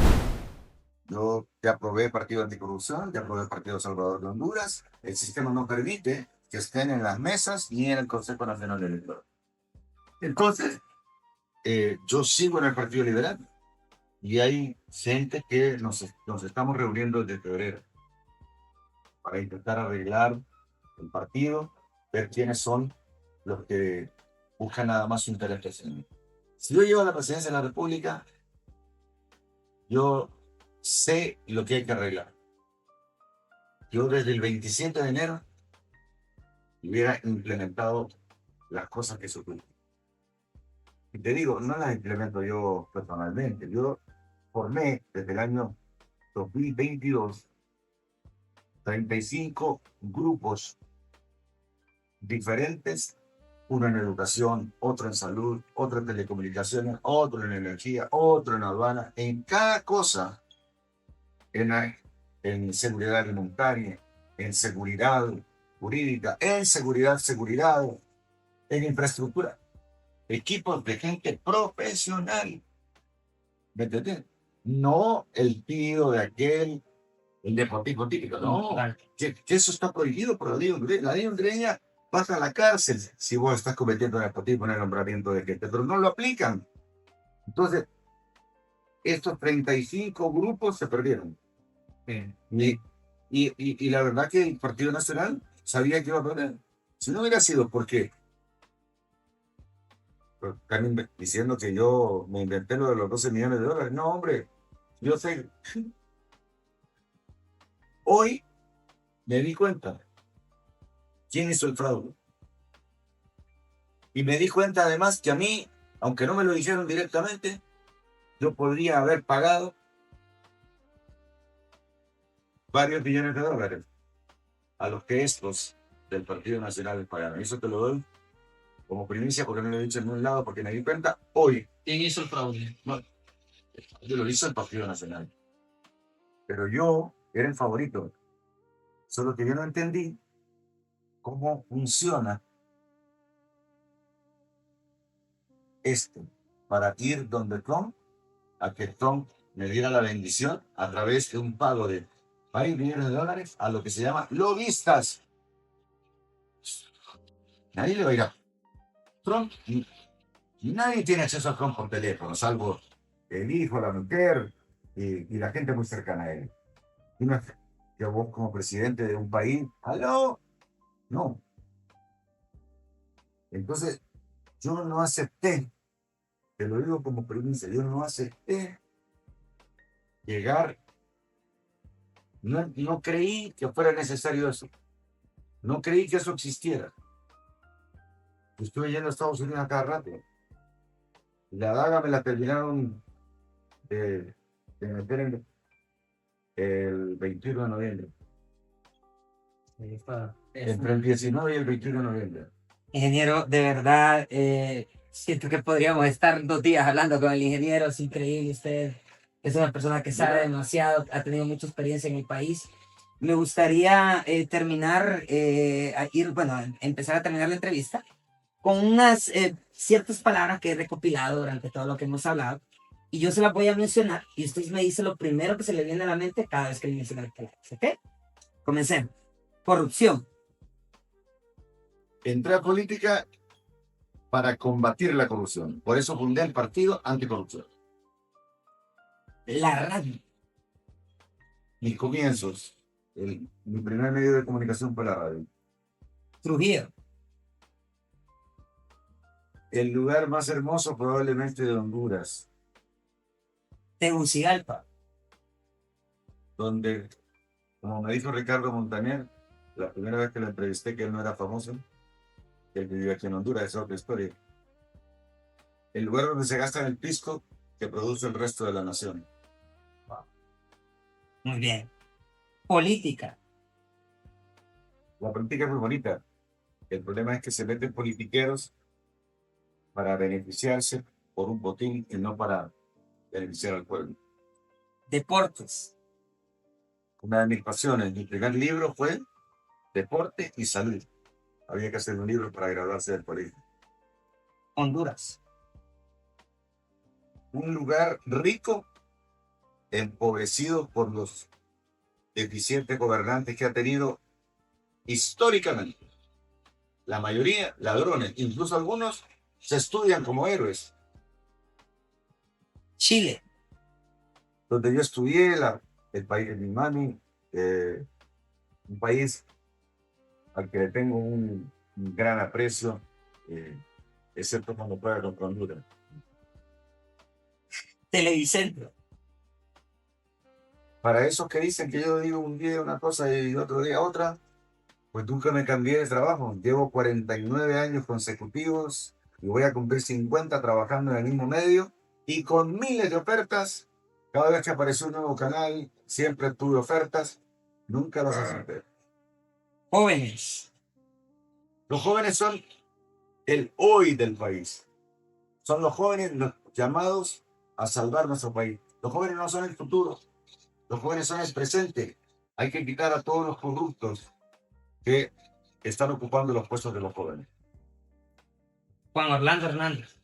Yo ya aprobé Partido Anticorrupción, ya aprobé Partido Salvador de Honduras. El sistema no permite que estén en las mesas ni en el Consejo Nacional Electoral. Entonces, yo sigo en el Partido Liberal y hay gente que nos estamos reuniendo desde febrero para intentar arreglar el partido, ver quiénes son los que buscan nada más su interés personal. Si yo llego a la presidencia de la República, yo sé lo que hay que arreglar. Yo desde el 27 de enero hubiera implementado las cosas que se ocupan. Y te digo, no las implemento yo personalmente. Yo formé desde el año 2022 35 grupos diferentes, uno en educación, otro en salud, otro en telecomunicaciones, otro en energía, otro en aduana, en cada cosa, en seguridad alimentaria, en seguridad jurídica, en seguridad, en infraestructura, equipos de gente profesional, ¿me entiendes? No el tío de aquel, el nepotismo típico, no, que eso está prohibido por la ley hondureña. La ley hondureña vas a la cárcel si vos estás cometiendo nepotismo en el nombramiento de gente, pero no lo aplican. Entonces, estos 35 grupos se perdieron. Y la verdad que el Partido Nacional sabía que iba a perder. Si no hubiera sido porque están diciendo que yo me inventé lo de los 12 millones de dólares. No, hombre, yo sé. Hoy me di cuenta quién hizo el fraude. Y me di cuenta además que a mí, aunque no me lo dijeron directamente, yo podría haber pagado varios millones de dólares a los que estos del Partido Nacional pagaron. Eso te lo doy como primicia porque no lo he dicho en ningún lado, porque me di cuenta hoy. ¿quién hizo el fraude? No, yo lo hizo el Partido Nacional. Pero yo era el favorito. Solo que yo no entendí cómo funciona esto para ir donde Trump, a que Trump me diera la bendición a través de un pago de varios millones de dólares a lo que se llama lobistas. Nadie le va a ir a Trump. Y nadie tiene acceso a Trump por teléfono, salvo el hijo, la mujer y la gente muy cercana a él. Y no es que vos como presidente de un país, ¿aló? No. Entonces, yo no acepté, te lo digo como primicia, yo no acepté llegar, no creí que fuera necesario eso. No creí que eso existiera. Estuve yendo a Estados Unidos a cada rato. La daga me la terminaron de meter El 21 de noviembre. Eso. Entre el 19 y el 21 de noviembre. Ingeniero, de verdad, siento que podríamos estar 2 días hablando con el ingeniero. Es increíble, usted es una persona que sabe demasiado, ha tenido mucha experiencia en el país. Me gustaría empezar a terminar la entrevista con unas ciertas palabras que he recopilado durante todo lo que hemos hablado. Y yo se las voy a mencionar y usted me dice lo primero que se le viene a la mente cada vez que le menciona el palabra. ¿Ok? Comencemos. Corrupción. Entré a política para combatir la corrupción. Por eso fundé el Partido Anticorrupción. La radio. Mis comienzos, mi primer medio de comunicación fue la radio. Trujillo. El lugar más hermoso probablemente de Honduras, Tegucigalpa. donde, como me dijo Ricardo Montaner, la primera vez que lo entrevisté, que él no era famoso, que él vivió aquí en Honduras, es otra historia. El lugar donde se gasta el pisco que produce el resto de la nación. Muy bien. Política. La política es muy bonita. El problema es que se meten politiqueros para beneficiarse por un botín y no para beneficiar al pueblo. Deportes. Una de mis pasiones, mi primer libro fue Deporte y Salud. Había que hacer un libro para graduarse del colegio. Honduras. Un lugar rico, empobrecido por los deficientes gobernantes que ha tenido históricamente. La mayoría ladrones, incluso algunos se estudian como héroes. Chile. Donde yo estudié, el país de mi mami, un país al que le tengo un gran aprecio, excepto cuando juega contra Honduras. Televicentro. Para esos que dicen que yo digo un día una cosa y otro día otra, pues nunca me cambié de trabajo. Llevo 49 años consecutivos y voy a cumplir 50 trabajando en el mismo medio y con miles de ofertas. Cada vez que apareció un nuevo canal, siempre tuve ofertas, nunca las acepté. Jóvenes. Los jóvenes son el hoy del país. Son los jóvenes los llamados a salvar nuestro país. Los jóvenes no son el futuro. Los jóvenes son el presente. Hay que quitar a todos los corruptos que están ocupando los puestos de los jóvenes. Juan Orlando Hernández.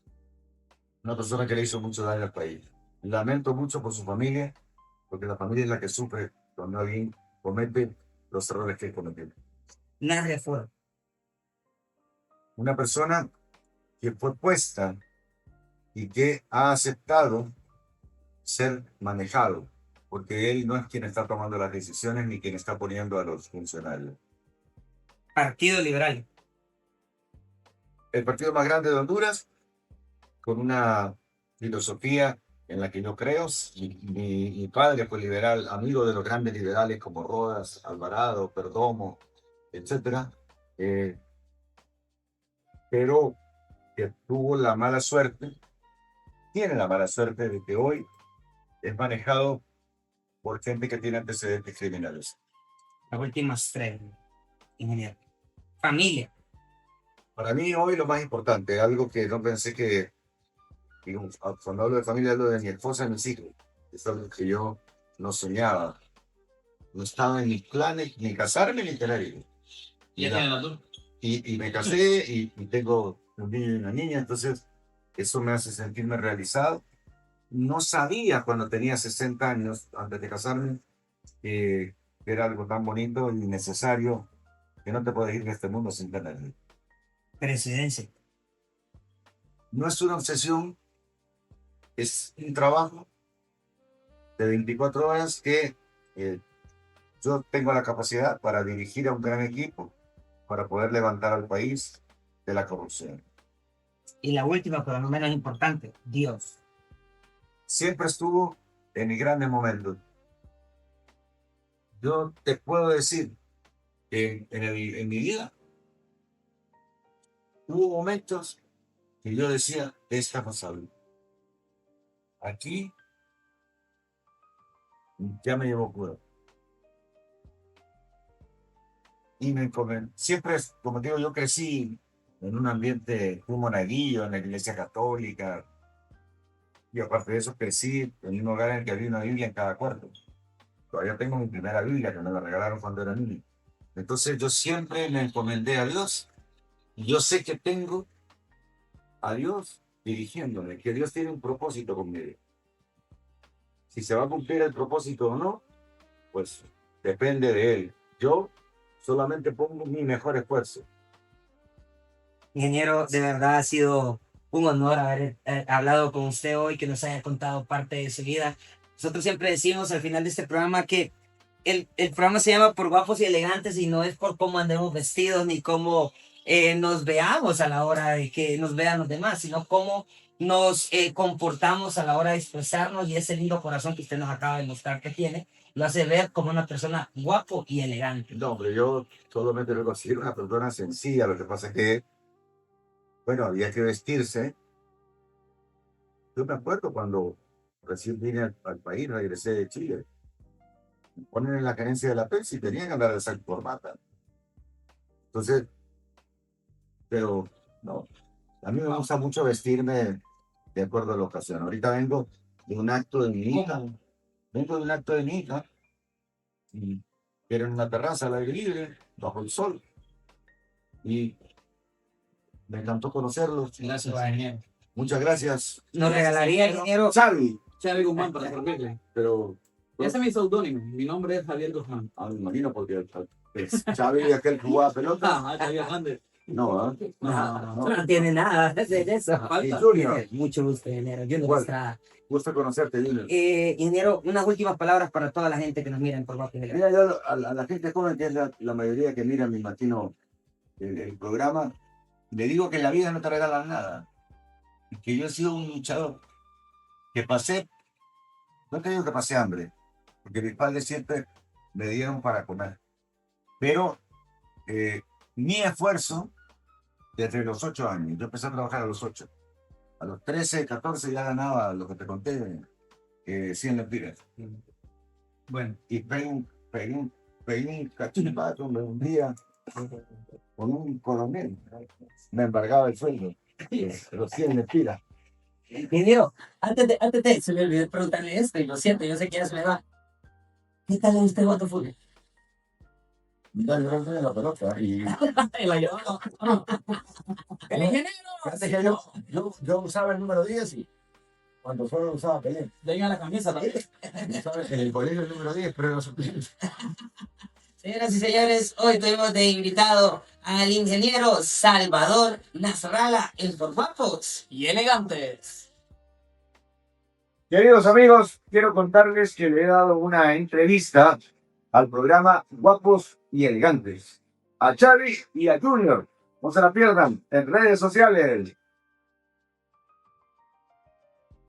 Una persona que le hizo mucho daño al país. Lamento mucho por su familia, porque la familia es la que sufre cuando alguien comete los errores que él cometió. Nadia Ford. Una persona que fue puesta y que ha aceptado ser manejado, porque él no es quien está tomando las decisiones ni quien está poniendo a los funcionarios. Partido Liberal. El partido más grande de Honduras, con una filosofía en la que yo creo. Mi padre fue liberal, amigo de los grandes liberales como Rodas, Alvarado, Perdomo, etc. Pero que tuvo la mala suerte, tiene la mala suerte de que hoy es manejado por gente que tiene antecedentes criminales. Las últimas 3, ingeniero. Familia. Para mí hoy lo más importante, algo que no pensé que, digo, cuando hablo de familia hablo de mi esposa y mis hijos. Es algo que yo no soñaba. No estaba en mis planes ni casarme ni tener hijos. Y me casé y tengo un niño y una niña, entonces eso me hace sentirme realizado. No sabía cuando tenía 60 años, antes de casarme, que era algo tan bonito y necesario que no te puedes ir de este mundo sin tener hijos. Presidencia. No es una obsesión, es un trabajo de 24 horas que yo tengo la capacidad para dirigir a un gran equipo, para poder levantar al país de la corrupción. Y la última, pero no menos importante, Dios. Siempre estuvo en mis grandes momentos. Yo te puedo decir que en mi vida hubo momentos que yo decía, ¿qué está pasando? Aquí Ya me llevó cura. Y siempre, como digo, yo crecí en un ambiente, fui monaguillo en la iglesia católica. Y aparte de eso, crecí en un hogar en el que había una Biblia en cada cuarto. Todavía tengo mi primera Biblia que me la regalaron cuando era niño. Entonces yo siempre me encomendé a Dios. Y yo sé que tengo a Dios dirigiéndome, que Dios tiene un propósito conmigo. Si se va a cumplir el propósito o no, pues depende de Él. Yo solamente pongo mi mejor esfuerzo. Ingeniero, de verdad ha sido un honor haber hablado con usted hoy, que nos haya contado parte de su vida. Nosotros siempre decimos al final de este programa que el programa se llama Por Guapos y Elegantes y no es por cómo andemos vestidos ni cómo nos veamos a la hora de que nos vean los demás, sino cómo nos comportamos a la hora de expresarnos, y ese lindo corazón que usted nos acaba de mostrar que tiene, lo hace ver como una persona guapo y elegante. No, hombre, yo solamente lo considero una persona sencilla. Lo que pasa es que, bueno, había que vestirse. Yo me acuerdo cuando recién vine al país, regresé de Chile. Me ponen en la gerencia de la Pepsi y tenían que andar de esa corbata. Entonces, pero no, a mí me gusta mucho vestirme de acuerdo a la ocasión. Ahorita vengo de un acto de mi hija. Vengo de un acto de mi hija. Y era en una terraza al aire libre, bajo el sol. Y me encantó conocerlos. Gracias, ingeniero. Muchas gracias. Nos regalaría, ingeniero, Xavi. Xavi Guzmán, para servirle. Pero, Ese es mi seudónimo. Mi nombre es Javier Guzmán. me imagino porque es Xavi, aquel que jugaba pelota. Ah, Javier Hernández. No, ¿eh? no tiene nada de eso. Y Junior, Mucho gusto, ingeniero. Yo no Igual. Estrada. gusto conocerte, Junior. Ingeniero, unas últimas palabras para toda la gente que nos mira en Por Guapos y Elegantes. Mira, yo a la gente joven, que es la mayoría que mira, me imagino, el programa, le digo que en la vida no te regalan nada. Que yo he sido un luchador, que pasé, no te digo que pasé hambre, porque mis padres siempre me dieron para comer. Pero mi esfuerzo, desde los 8 años, yo empecé a trabajar a los 8. A los 13, 14 ya ganaba lo que te conté, 100 lempiras. Bueno, Y pegué un cachipato un día con un coronel. Me embargaba el sueldo, los 100 lempiras. Ingeniero, se me olvidó preguntarle esto, y lo siento, yo sé que ya se me va. ¿Qué tal es usted jugando fútbol? Mira, yo no la pelota y El ayudó. El ingeniero. antes que yo usaba el número 10 y cuando solo usaba Pelé. venga la camisa también. ¿Sabes? En el colegio el número 10, pero no suplentes. Señoras y señores, hoy tuvimos de invitado al ingeniero Salvador Nasralla, el Por Guapos. Y elegantes. Queridos amigos, quiero contarles que le he dado una entrevista al programa Guapos y Elegantes, a Xavi y a Junior. No se la pierdan en redes sociales.